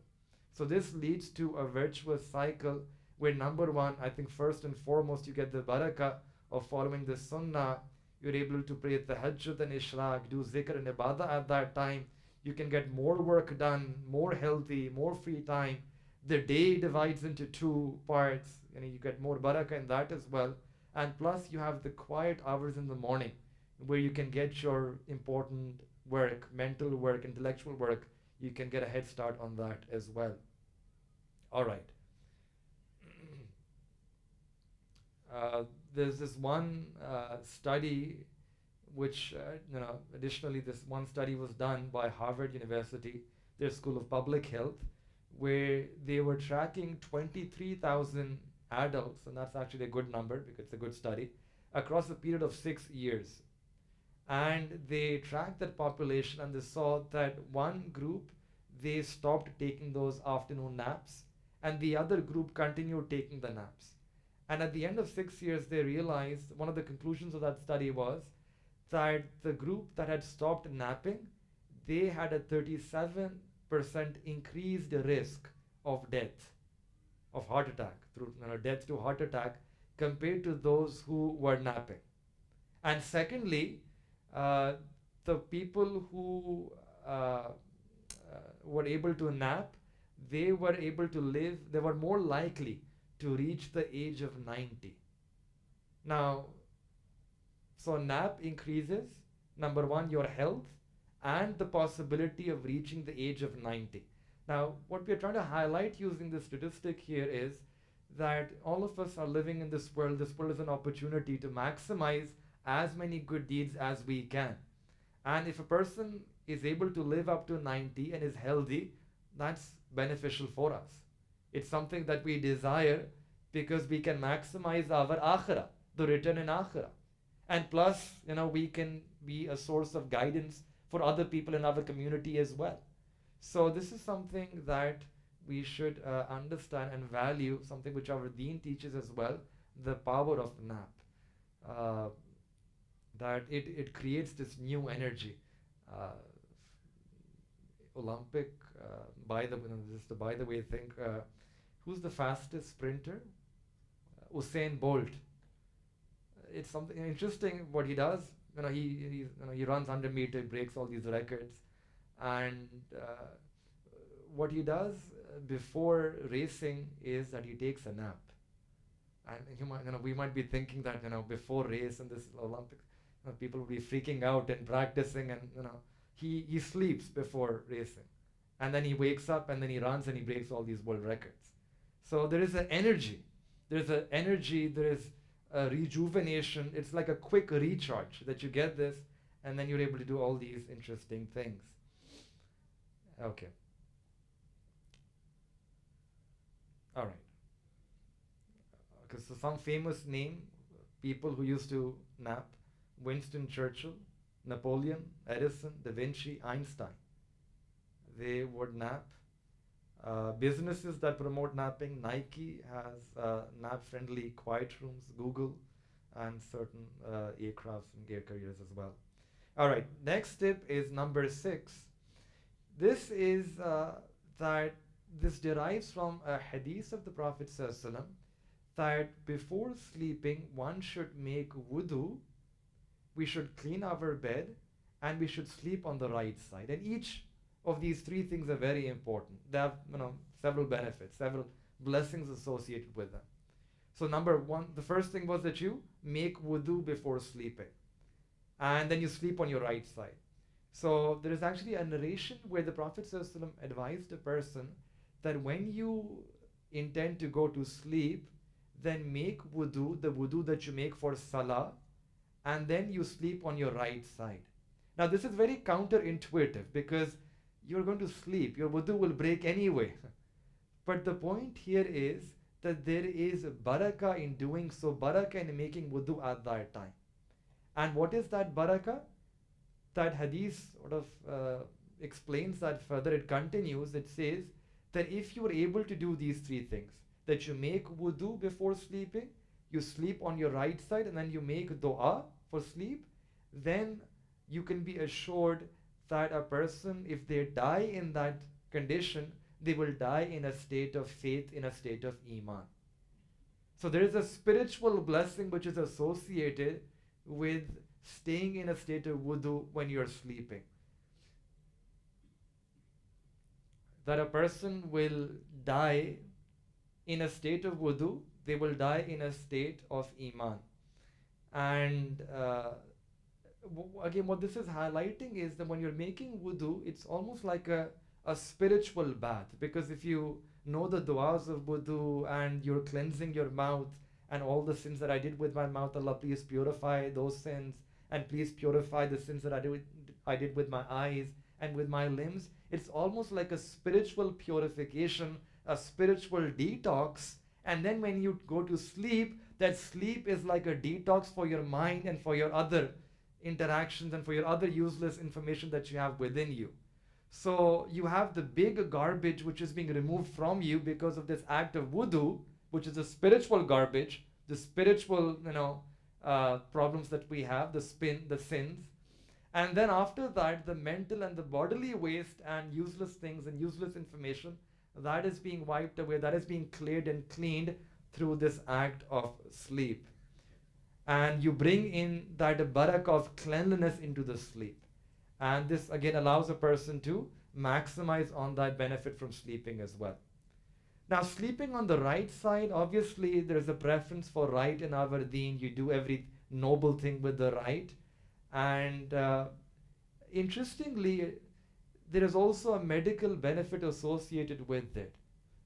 So this leads to a virtuous cycle where, number one, I think first and foremost, you get the baraka of following the sunnah. You're able to pray tahajjud and ishraq, do zikr and ibadah at that time. You can get more work done, more healthy, more free time. The day divides into 2 parts, and you get more baraka in that as well. And plus, you have the quiet hours in the morning where you can get your important work, mental work, intellectual work. You can get a head start on that as well. All right. There's this one study which, additionally, this one study was done by Harvard University, their School of Public Health, where they were tracking 23,000 adults, and that's actually a good number because it's a good study, across a period of 6 years. And they tracked that population, and they saw that one group, they stopped taking those afternoon naps, and the other group continued taking the naps. And at the end of 6 years, they realized one of the conclusions of that study was that the group that had stopped napping, they had a 37% increased risk of death, of heart attack, through death to heart attack, compared to those who were napping. And secondly, the people who were able to nap, they were able to live, they were more likely to reach the age of 90. Now, so nap increases, number one, your health and the possibility of reaching the age of 90. Now, what we're trying to highlight using this statistic here is that all of us are living in this world. This world is an opportunity to maximize as many good deeds as we can. And if a person is able to live up to 90 and is healthy, that's beneficial for us. It's something that we desire because we can maximize our akhirah, the return in akhirah. And plus, we can be a source of guidance for other people in our community as well. So this is something that we should understand and value, something which our deen teaches as well, the power of nap. That it creates this new energy. Olympic, by the way, think, who's the fastest sprinter? Usain Bolt. It's something interesting what he does. He runs 100 meter, breaks all these records, and what he does before racing is that he takes a nap. And we might be thinking that before race in this Olympics, people will be freaking out and practicing, and he sleeps before racing, and then he wakes up and then he runs and he breaks all these world records. So there is an energy. There is a rejuvenation. It's like a quick recharge that you get this, and then you're able to do all these interesting things. Okay. All right. Okay, so some famous people who used to nap: Winston Churchill, Napoleon, Edison, Da Vinci, Einstein. they would nap. Businesses that promote napping, Nike has nap-friendly quiet rooms, Google, and certain aircrafts and air carriers as well. All right, next tip is number 6. This is that this derives from a hadith of the Prophet ﷺ, that before sleeping one should make wudu, we should clean our bed, and we should sleep on the right side. And each of these 3 things are very important. They have several benefits, several blessings associated with them. So number 1, the first thing was that you make wudu before sleeping, and then you sleep on your right side. So there is actually a narration where the Prophet ﷺ advised a person that when you intend to go to sleep, then make wudu, the wudu that you make for salah, and then you sleep on your right side. Now this is very counterintuitive because you're going to sleep, your wudu will break anyway. But the point here is that there is baraka in doing so, baraka in making wudu at that time. And what is that baraka? That hadith sort of explains that further. It continues, it says that if you are able to do these 3 things, that you make wudu before sleeping, you sleep on your right side, and then you make dua for sleep, then you can be assured that a person, if they die in that condition, they will die in a state of faith, in a state of iman. So there is a spiritual blessing which is associated with staying in a state of wudu when you're sleeping. That a person will die in a state of wudu, they will die in a state of iman. And again, what this is highlighting is that when you're making wudu, it's almost like a spiritual bath. Because if you know the du'as of wudu and you're cleansing your mouth and all the sins that I did with my mouth, Allah, please purify those sins, and please purify the sins that I did with my eyes and with my limbs. It's almost like a spiritual purification, a spiritual detox. And then when you go to sleep, that sleep is like a detox for your mind and for your other interactions and for your other useless information that you have within you. So you have the big garbage which is being removed from you because of this act of wudu, which is a spiritual garbage, the spiritual problems that we have, the sins. And then after that, the mental and the bodily waste and useless things and useless information, that is being wiped away, that is being cleared and cleaned through this act of sleep. And you bring in that barakah of cleanliness into the sleep. And this again allows a person to maximize on that benefit from sleeping as well. Now, sleeping on the right side, obviously there is a preference for right in our deen. You do every noble thing with the right. And interestingly, there is also a medical benefit associated with it,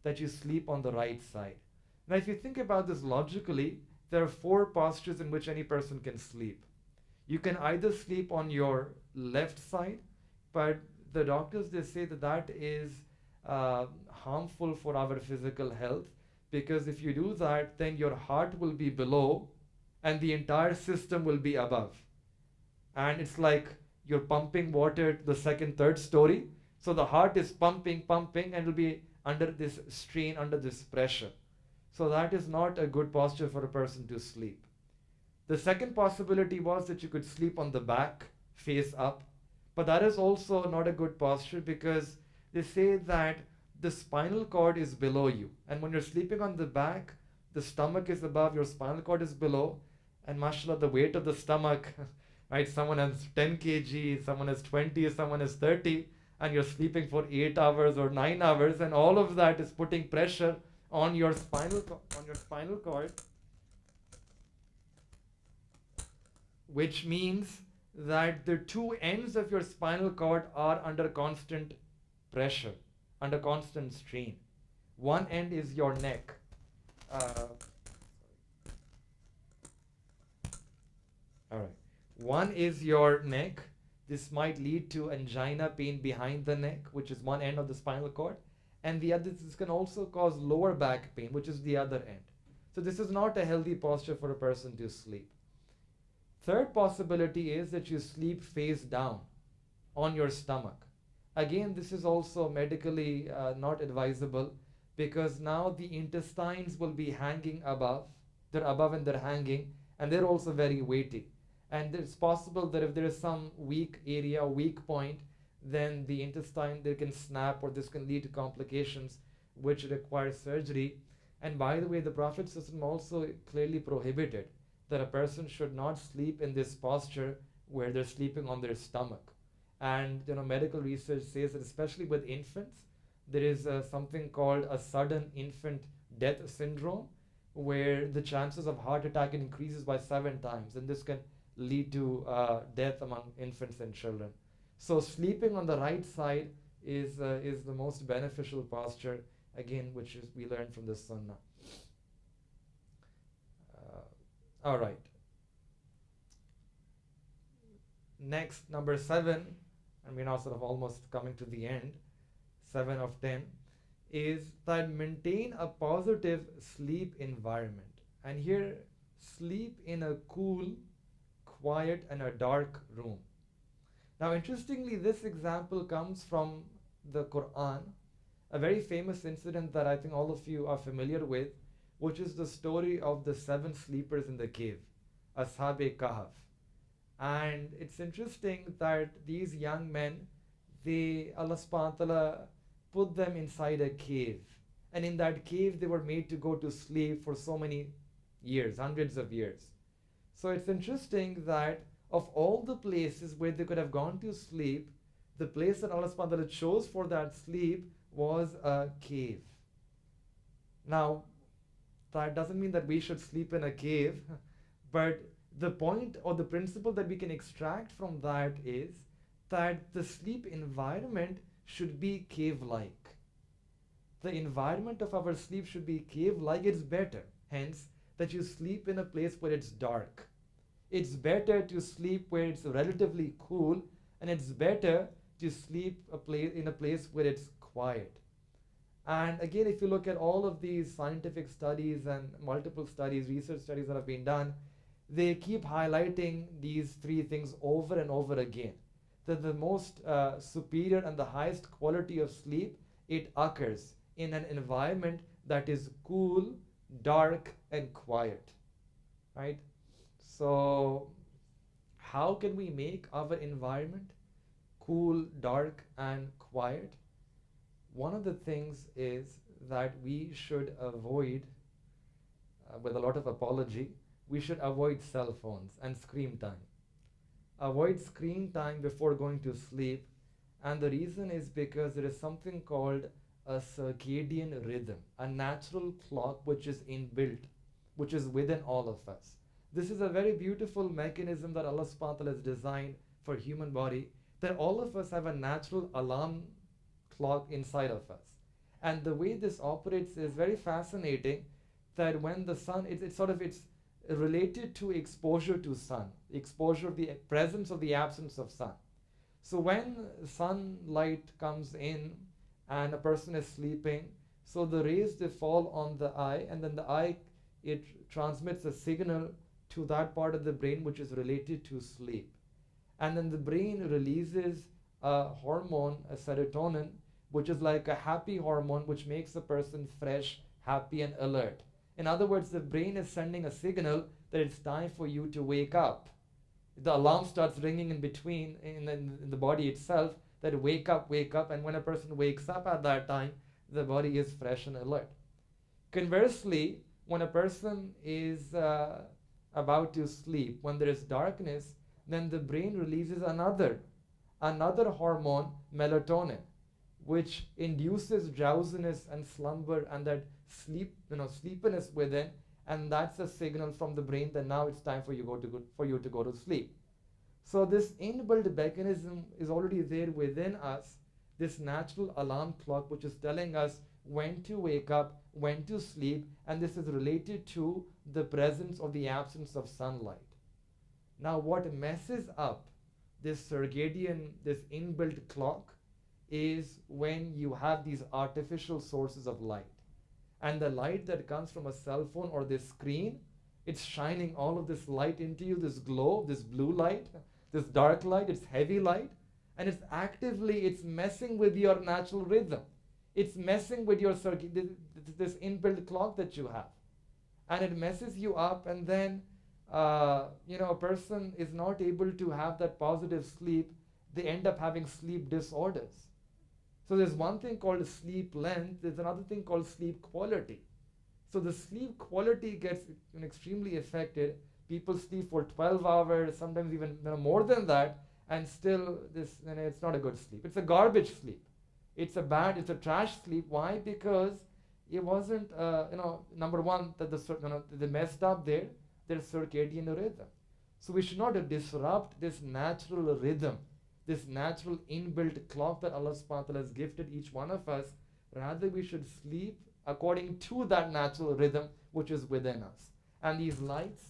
that you sleep on the right side. Now, if you think about this logically, there are 4 postures in which any person can sleep. You can either sleep on your left side, but the doctors, they say that that is harmful for our physical health, because if you do that, then your heart will be below and the entire system will be above. And it's like you're pumping water to the 2nd, 3rd story. So the heart is pumping, and it'll be under this strain, under this pressure. So that is not a good posture for a person to sleep. The second possibility was that you could sleep on the back, face up. But that is also not a good posture, because they say that the spinal cord is below you. And when you're sleeping on the back, the stomach is above, your spinal cord is below. And mashallah, the weight of the stomach, right? Someone has 10 kg, someone has 20, someone has 30, and you're sleeping for 8 hours or 9 hours, and all of that is putting pressure on your spinal cord, which means that the 2 ends of your spinal cord are under constant pressure, under constant strain. One end is your neck. All right. One is your neck. This might lead to angina, pain behind the neck, which is one end of the spinal cord. And the other, this can also cause lower back pain, which is the other end. So this is not a healthy posture for a person to sleep. Third possibility is that you sleep face down on your stomach. Again, this is also medically not advisable, because now the intestines will be hanging above. They're above and they're hanging, and they're also very weighty. And it's possible that if there is some weak area, weak point, then the intestine, they can snap, or this can lead to complications which require surgery. And by the way, the Prophet ﷺ also clearly prohibited that a person should not sleep in this posture where they're sleeping on their stomach. And medical research says that especially with infants, there is something called a sudden infant death syndrome, where the chances of heart attack increases by 7 times, and this can lead to death among infants and children. So sleeping on the right side is the most beneficial posture, again, which is we learn from the Sunnah. All right. Next, number 7, and we're now sort of almost coming to the end, 7 of 10, is that maintain a positive sleep environment. And here, sleep in a cool, quiet, and a dark room. Now, interestingly, this example comes from the Quran, a very famous incident that I think all of you are familiar with, which is the story of the 7 sleepers in the cave, Ashab-e Kahf. And it's interesting that these young men, Allah subhanahu wa ta'ala put them inside a cave. And in that cave, they were made to go to sleep for so many years, hundreds of years. So it's interesting that of all the places where they could have gone to sleep, the place that Allah subhanahu wa ta'ala chose for that sleep was a cave. Now, that doesn't mean that we should sleep in a cave, but the point or the principle that we can extract from that is that the sleep environment should be cave-like. The environment of our sleep should be cave-like. It's better, hence, that you sleep in a place where it's dark. It's better to sleep where it's relatively cool, and it's better to sleep in a place where it's quiet. And again, if you look at all of these scientific studies and multiple studies, research studies that have been done, they keep highlighting these 3 things over and over again. That the most superior and the highest quality of sleep, it occurs in an environment that is cool, dark, and quiet, right? So how can we make our environment cool, dark, and quiet? One of the things is that we should avoid, with a lot of apology, we should avoid cell phones and screen time. Avoid screen time before going to sleep, and the reason is because there is something called a circadian rhythm, a natural clock which is inbuilt, which is within all of us. This is a very beautiful mechanism that Allah subhanahu wa ta'ala has designed for human body, that all of us have a natural alarm clock inside of us. And the way this operates is very fascinating, that when the sun, it's related to exposure to sun, exposure of the presence or the absence of sun. So when sunlight comes in and a person is sleeping, so the rays, they fall on the eye, and then the eye, it transmits a signal to that part of the brain which is related to sleep. And then the brain releases a hormone, a serotonin, which is like a happy hormone which makes a person fresh, happy, and alert. In other words, the brain is sending a signal that it's time for you to wake up. The alarm starts ringing in between in the body itself, that wake up, and when a person wakes up at that time, the body is fresh and alert. Conversely, when a person is about to sleep, when there is darkness, then the brain releases another hormone, melatonin, which induces drowsiness and slumber and that sleepiness within, and that's a signal from the brain that now it's time for you to go to sleep. So this inbuilt mechanism is already there within us, this natural alarm clock which is telling us when to wake up, when to sleep, and this is related to the presence or the absence of sunlight. Now what messes up this circadian, this inbuilt clock, is when you have these artificial sources of light. And the light that comes from a cell phone or this screen, it's shining all of this light into you, this glow, this blue light, this dark light, it's heavy light, and it's messing with your natural rhythm. It's messing with your circuit, this inbuilt clock that you have, and it messes you up, and then a person is not able to have that positive sleep. They end up having sleep disorders. So there's one thing called sleep length, there's another thing called sleep quality. So the sleep quality gets extremely affected. People sleep for 12 hours, sometimes even more than that, and still it's not a good sleep. It's a garbage sleep. It's a trash sleep. Why? Because it wasn't, number one, that they messed up their circadian rhythm. So we should not disrupt this natural rhythm, this natural inbuilt clock that Allah subhanahu wa ta'ala has gifted each one of us. Rather, we should sleep according to that natural rhythm which is within us. And these lights,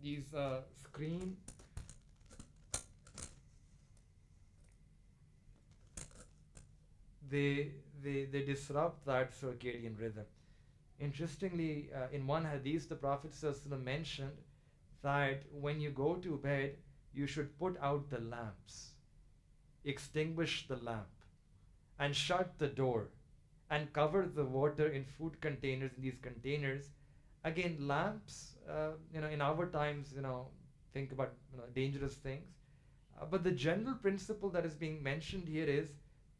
these screen, they disrupt that circadian rhythm. Interestingly, in one hadith, the Prophet ﷺ mentioned that when you go to bed, you should put out the lamps, extinguish the lamp, and shut the door, and cover the water in food containers, in these containers. Again, lamps, in our times, think about dangerous things. But the general principle that is being mentioned here is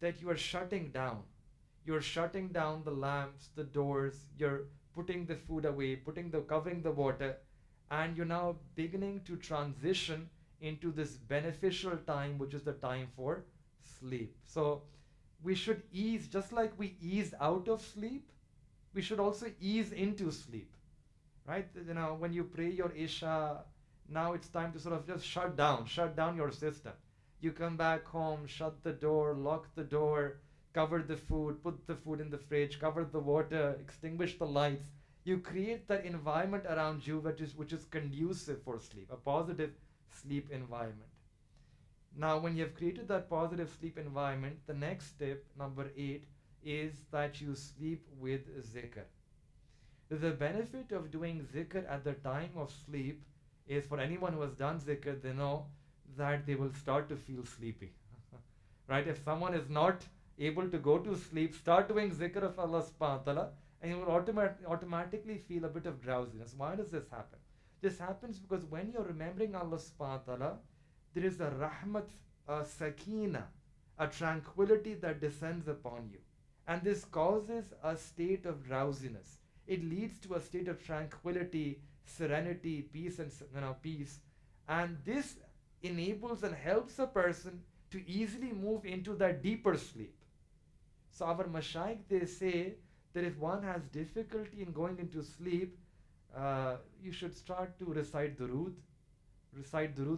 that you are shutting down. You're shutting down the lamps, the doors, you're putting the food away, covering the water, and you're now beginning to transition into this beneficial time, which is the time for sleep. So we should ease, just like we ease out of sleep, we should also ease into sleep, right? When you pray your Isha, now it's time to sort of just shut down your system. You come back home, shut the door, lock the door, cover the food, put the food in the fridge, cover the water, extinguish the lights. You create that environment around you which is conducive for sleep, a positive sleep environment. Now, when you have created that positive sleep environment, the next step, number 8, is that you sleep with zikr. The benefit of doing zikr at the time of sleep is, for anyone who has done zikr, they know that they will start to feel sleepy. Right? If someone is not able to go to sleep, start doing zikr of Allah subhanahu wa ta'ala, and you will automatically feel a bit of drowsiness. Why does this happen? This happens because when you're remembering Allah subhanahu wa ta'ala, there is a rahmat, a sakina, a tranquility that descends upon you. And this causes a state of drowsiness. It leads to a state of tranquility, serenity, peace, peace. And this enables and helps a person to easily move into that deeper sleep. So our mashayikh, they say that if one has difficulty in going into sleep, you should start to recite Durood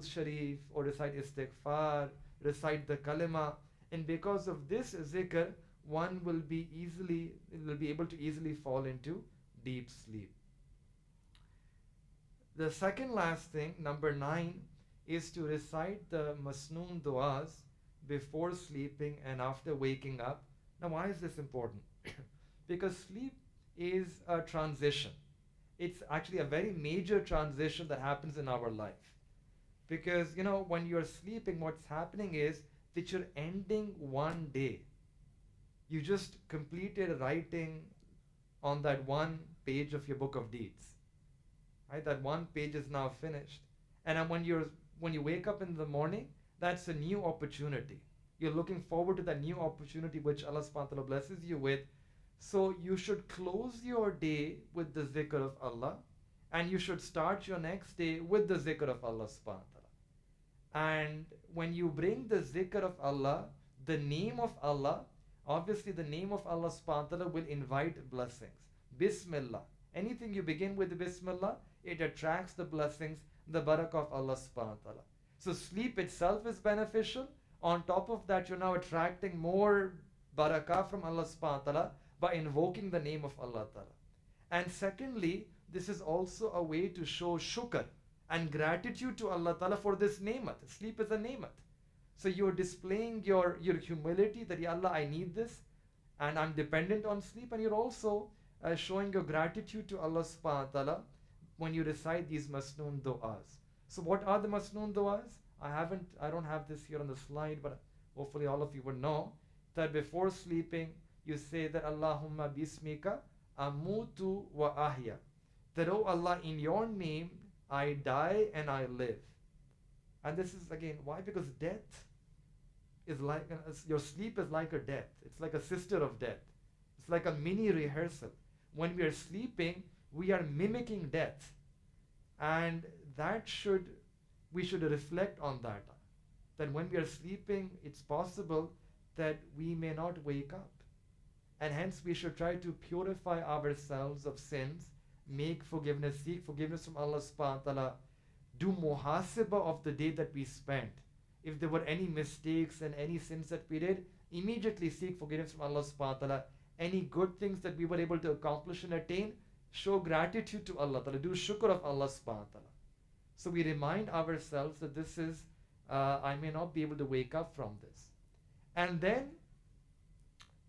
Sharif, or recite Istighfar, recite the Kalima, and because of this zikr, one will be able to easily fall into deep sleep. The second last thing, number 9, is to recite the Masnoon du'as before sleeping and after waking up. Now, why is this important? Because sleep is a transition. It's actually a very major transition that happens in our life. Because, when you're sleeping, what's happening is that you're ending one day. You just completed writing on that one page of your book of deeds. Right? That one page is now finished. And when you wake up in the morning, that's a new opportunity. You're looking forward to that new opportunity which Allah subhanahu wa ta'ala blesses you with. So you should close your day with the zikr of Allah, and you should start your next day with the zikr of Allah subhanahu wa ta'ala. And when you bring the zikr of Allah, the name of Allah, obviously the name of Allah subhanahu wa ta'ala will invite blessings. Bismillah. Anything you begin with Bismillah, it attracts the blessings, the Baraka of Allah subhanahu wa ta'ala. So sleep itself is beneficial. On top of that, you're now attracting more Baraka from Allah subhanahu wa ta'ala by invoking the name of Allah ta'ala. And secondly, this is also a way to show shukr and gratitude to Allah ta'ala for this nemat. Sleep is a nemat. So you're displaying your humility that, Ya Allah, I need this and I'm dependent on sleep, and you're also showing your gratitude to Allah subhanahu wa ta'ala when you recite these masnoon du'as. So what are the masnoon du'as? I don't have this here on the slide, but hopefully all of you would know that before sleeping, you say that Allahumma bismika amutu wa ahya. That, oh Allah, in your name, I die and I live. And this is again, why? Because death is like, your sleep is like a death. It's like a sister of death. It's like a mini rehearsal. When we are sleeping, we are mimicking death. And we should reflect on that. That when we are sleeping, it's possible that we may not wake up. And hence we should try to purify ourselves of sins, make forgiveness, seek forgiveness from Allah subhanahu wa ta'ala, do muhasabah of the day that we spent. If there were any mistakes and any sins that we did, immediately seek forgiveness from Allah subhanahu wa ta'ala. Any good things that we were able to accomplish and attain, show gratitude to Allah ta'ala, do shukr of Allah subhanahu wa ta'ala. So we remind ourselves that this is, I may not be able to wake up from this. And then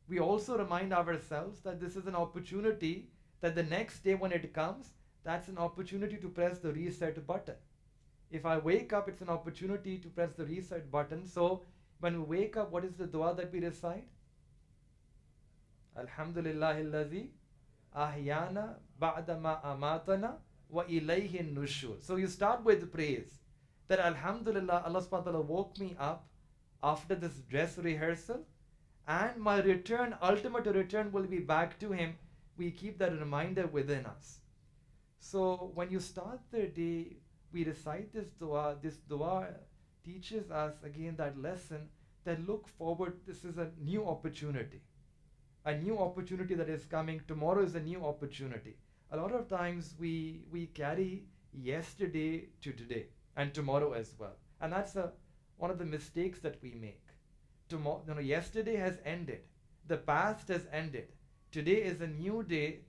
we also remind ourselves that this is an opportunity, that the next day when it comes, that's an opportunity to press the reset button. If I wake up, it's an opportunity to press the reset button. So when we wake up, what is the dua that we recite? Alhamdulillahillazi ahyana ba'da ma amatana wa ilayhi nushur. So you start with praise. That Alhamdulillah, Allah subhanahu wa ta'ala woke me up after this dress rehearsal, and my return, ultimate return will be back to Him. We keep that reminder within us. So when you start the day, we recite this dua. This dua teaches us again that lesson that look forward, this is a new opportunity. A new opportunity that is coming. Tomorrow is a new opportunity. A lot of times we carry yesterday to today and tomorrow as well. And that's one of the mistakes that we make. Yesterday has ended. The past has ended. Today is a new day,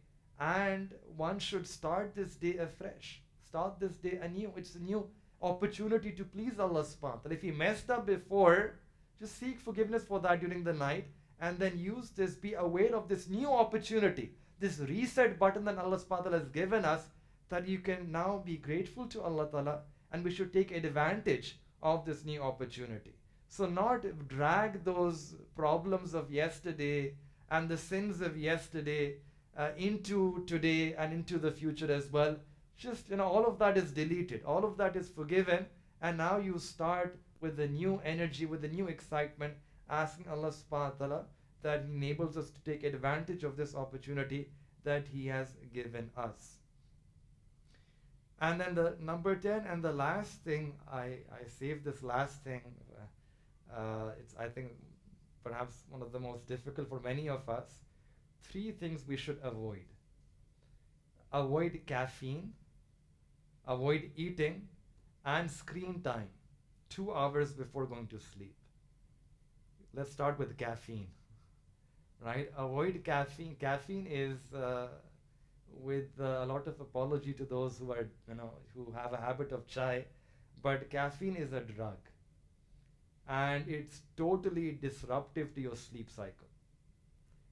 and one should start this day afresh. Start this day anew. It's a new opportunity to please Allah subhanahu wa ta'ala. If you messed up before, just seek forgiveness for that during the night, and then use this, be aware of this new opportunity, this reset button that Allah subhanahu wa ta'ala has given us, that you can now be grateful to Allah ta'ala, and we should take advantage of this new opportunity. So not drag those problems of yesterday and the sins of yesterday into today and into the future as well. Just, all of that is deleted. All of that is forgiven. And now you start with the new energy, with the new excitement, asking Allah subhanahu wa ta'ala that He enables us to take advantage of this opportunity that He has given us. And then the number 10 and the last thing, I saved this last thing. It's, I think, perhaps one of the most difficult for many of us. 3 things we should avoid. Avoid caffeine, avoid eating, and screen time 2 hours before going to sleep. Let's start with caffeine, right? Avoid caffeine. Caffeine is, with a lot of apology to those who are, who have a habit of chai, but caffeine is a drug. And it's totally disruptive to your sleep cycle.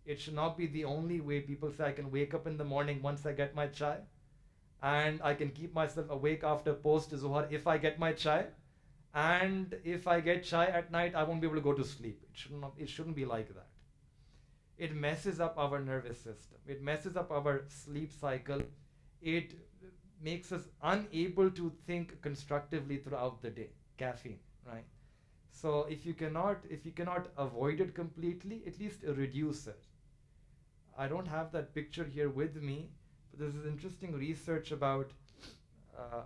It should not be the only way. People say I can wake up in the morning once I get my chai, and I can keep myself awake after post-Zuhar if I get my chai, and if I get chai at night, I won't be able to go to sleep. It shouldn't be like that. It messes up our nervous system. It messes up our sleep cycle. It makes us unable to think constructively throughout the day. Caffeine, right? So if you cannot avoid it completely, at least reduce it. I don't have that picture here with me, but there's this interesting research about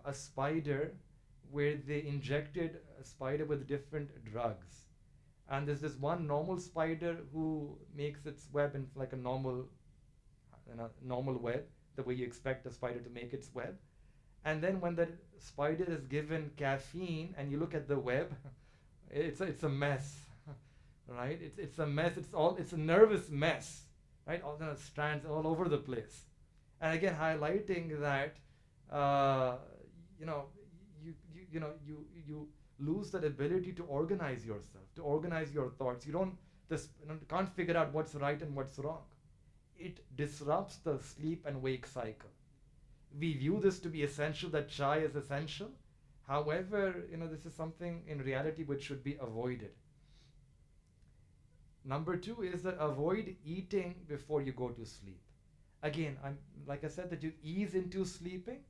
a spider where they injected a spider with different drugs. And there's this one normal spider who makes its web in like a normal web, the way you expect a spider to make its web. And then when the spider is given caffeine and you look at the web, it's a mess, right? It's a mess. It's a nervous mess, right? All kind of strands all over the place. And again, highlighting that, you lose that ability to organize yourself, to organize your thoughts. You can't figure out what's right and what's wrong. It disrupts the sleep and wake cycle. We view this to be essential, that chai is essential, However, this is something in reality which should be avoided. Number two is that avoid eating before you go to sleep. Again, like I said, that you ease into sleeping,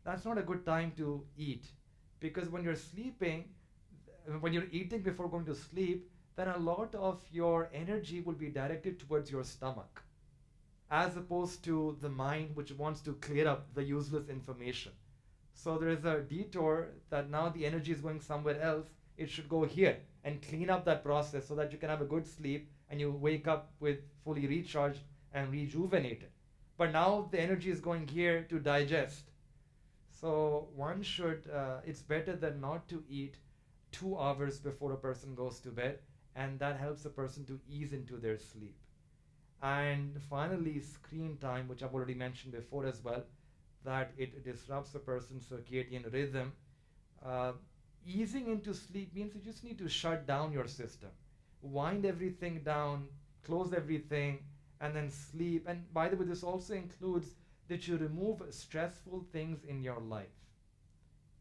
that's not a good time to eat. Because when you're sleeping, when you're eating before going to sleep, then a lot of your energy will be directed towards your stomach, as opposed to the mind which wants to clear up the useless information. So there is a detour that now the energy is going somewhere else. It should go here and clean up that process so that you can have a good sleep and you wake up with fully recharged and rejuvenated. But now the energy is going here to digest. So one should, it's better than not to eat 2 hours before a person goes to bed, and that helps a person to ease into their sleep. And finally, screen time, which I've already mentioned before as well, that it disrupts a person's circadian rhythm. Easing into sleep means you just need to shut down your system, wind everything down, close everything, and then sleep. And by the way, this also includes that you remove stressful things in your life.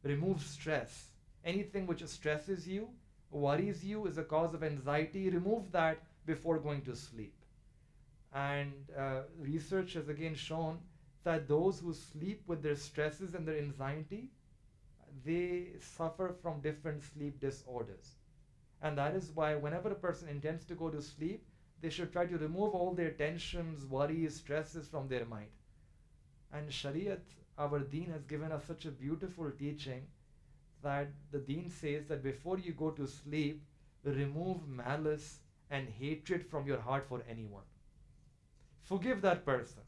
Remove stress. Anything which stresses you, worries you, is a cause of anxiety, remove that before going to sleep. And research has again shown that those who sleep with their stresses and their anxiety, they suffer from different sleep disorders. And that is why whenever a person intends to go to sleep, they should try to remove all their tensions, worries, stresses from their mind. And Shariat, our deen, has given us such a beautiful teaching that the deen says that before you go to sleep, remove malice and hatred from your heart for anyone. Forgive that person.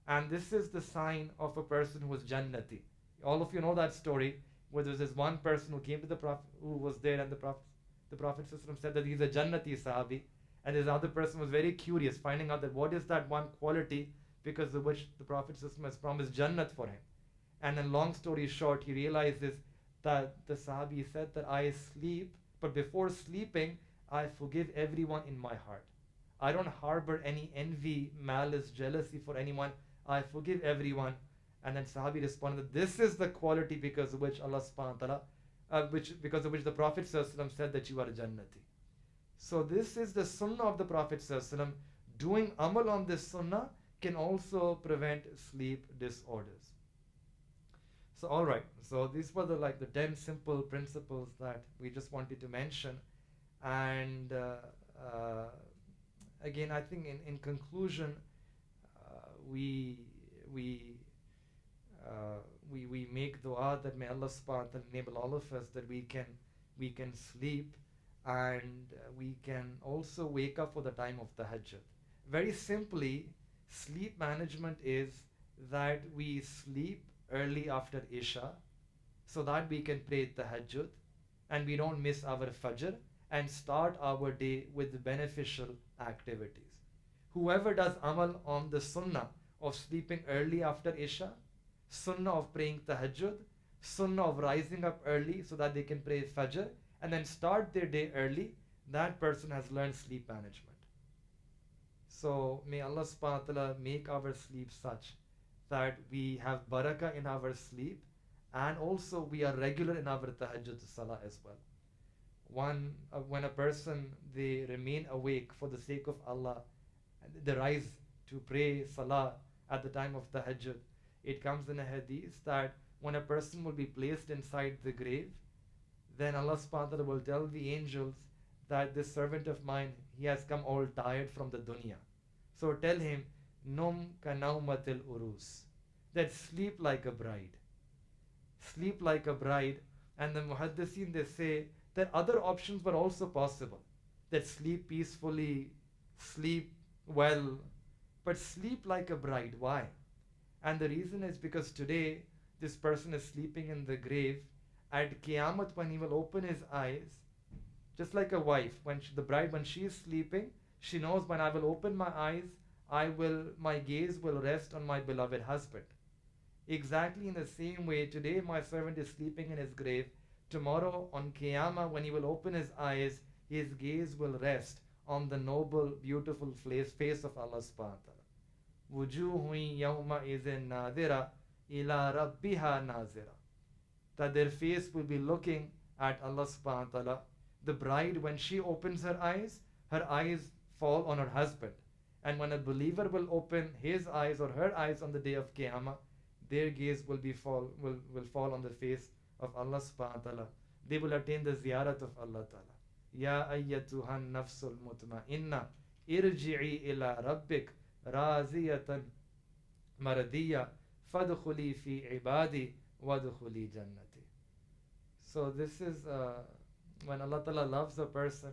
And this is the sign of a person who is Jannati. All of you know that story where there's this one person who came to the Prophet, who was there, and the Prophet ﷺ said that he's a Jannati Sahabi. And this other person was very curious, finding out that what is that one quality because of which the Prophet ﷺ has promised Jannat for him. And then long story short, he realizes that the Sahabi said that I sleep, but before sleeping, I forgive everyone in my heart. I don't harbor any envy, malice, jealousy for anyone. I forgive everyone. And then Sahabi responded, this is the quality because of which Allah subhanahu wa ta'ala, because of which the Prophet ﷺ said that you are a Jannati. So this is the sunnah of the Prophet ﷺ. Doing amal on this sunnah can also prevent sleep disorders. So all right, so these were the 10 simple principles that we just wanted to mention. And again, I think in conclusion, we make dua that may Allah subhanahu wa ta'ala enable all of us that we can sleep, and we can also wake up for the time of tahajjud. Very simply, sleep management is that we sleep early after Isha so that we can pray tahajjud and we don't miss our fajr and start our day with beneficial activities. Whoever does amal on the sunnah of sleeping early after Isha, sunnah of praying tahajjud, sunnah of rising up early so that they can pray fajr and then start their day early, that person has learned sleep management. So may Allah subhanahu wa ta'ala make our sleep such that we have baraka in our sleep, and also we are regular in our tahajjud salah as well. When a person, they remain awake for the sake of Allah, and they rise to pray salah at the time of tahajjud, it comes in a hadith that when a person will be placed inside the grave, then Allah subhanahu wa ta'ala will tell the angels that this servant of mine, he has come all tired from the dunya. So tell him, Num ka naumatil urus, that sleep like a bride. Sleep like a bride. And the muhaddithin, they say that other options were also possible. That sleep peacefully, sleep well, but sleep like a bride. Why? And the reason is because today, this person is sleeping in the grave. At Qiyamah, when he will open his eyes, just like a wife, the bride, when she is sleeping, she knows when I will open my eyes, my gaze will rest on my beloved husband. Exactly in the same way, today my servant is sleeping in his grave. Tomorrow on Qiyamah, when he will open his eyes, his gaze will rest on the noble, beautiful face of Allah subhanahu wa ta'ala. Wujuhun yawma izin nadira ila rabbiha nazira. that their face will be looking at Allah subhanahu wa ta'ala. The bride, when she opens her eyes fall on her husband. And when a believer will open his eyes or her eyes on the day of Qiyamah, their gaze will fall on the face of Allah subhanahu wa ta'ala. They will attain the ziyarat of Allah ta'ala. Ya ayyatuhan nafsul mutma'inna irji'i ila rabbik raziyatan maradiya fadkhuli fi ibadi wadkhuli jannati. So this is when Allah ta'ala loves a person,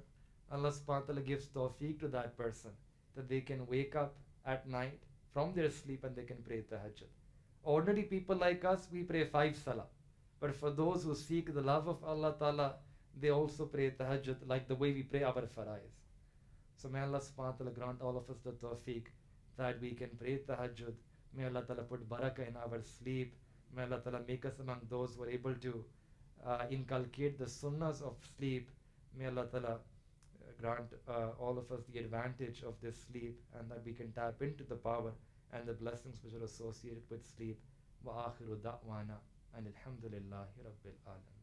Allah subhanahu wa ta'ala gives tawfiq to that person, that they can wake up at night from their sleep and they can pray tahajjud. Ordinary people like us, we pray 5 salah. But for those who seek the love of Allah ta'ala, they also pray tahajjud like the way we pray our faraiz. So may Allah subhanahu wa ta'ala grant all of us the tawfiq that we can pray tahajjud. May Allah ta'ala put baraka in our sleep. May Allah ta'ala make us among those who are able to inculcate the sunnahs of sleep. May Allah ta'ala grant all of us the advantage of this sleep, and that we can tap into the power and the blessings which are associated with sleep. Wa akhiru da'wana and alhamdulillahi rabbil alamin.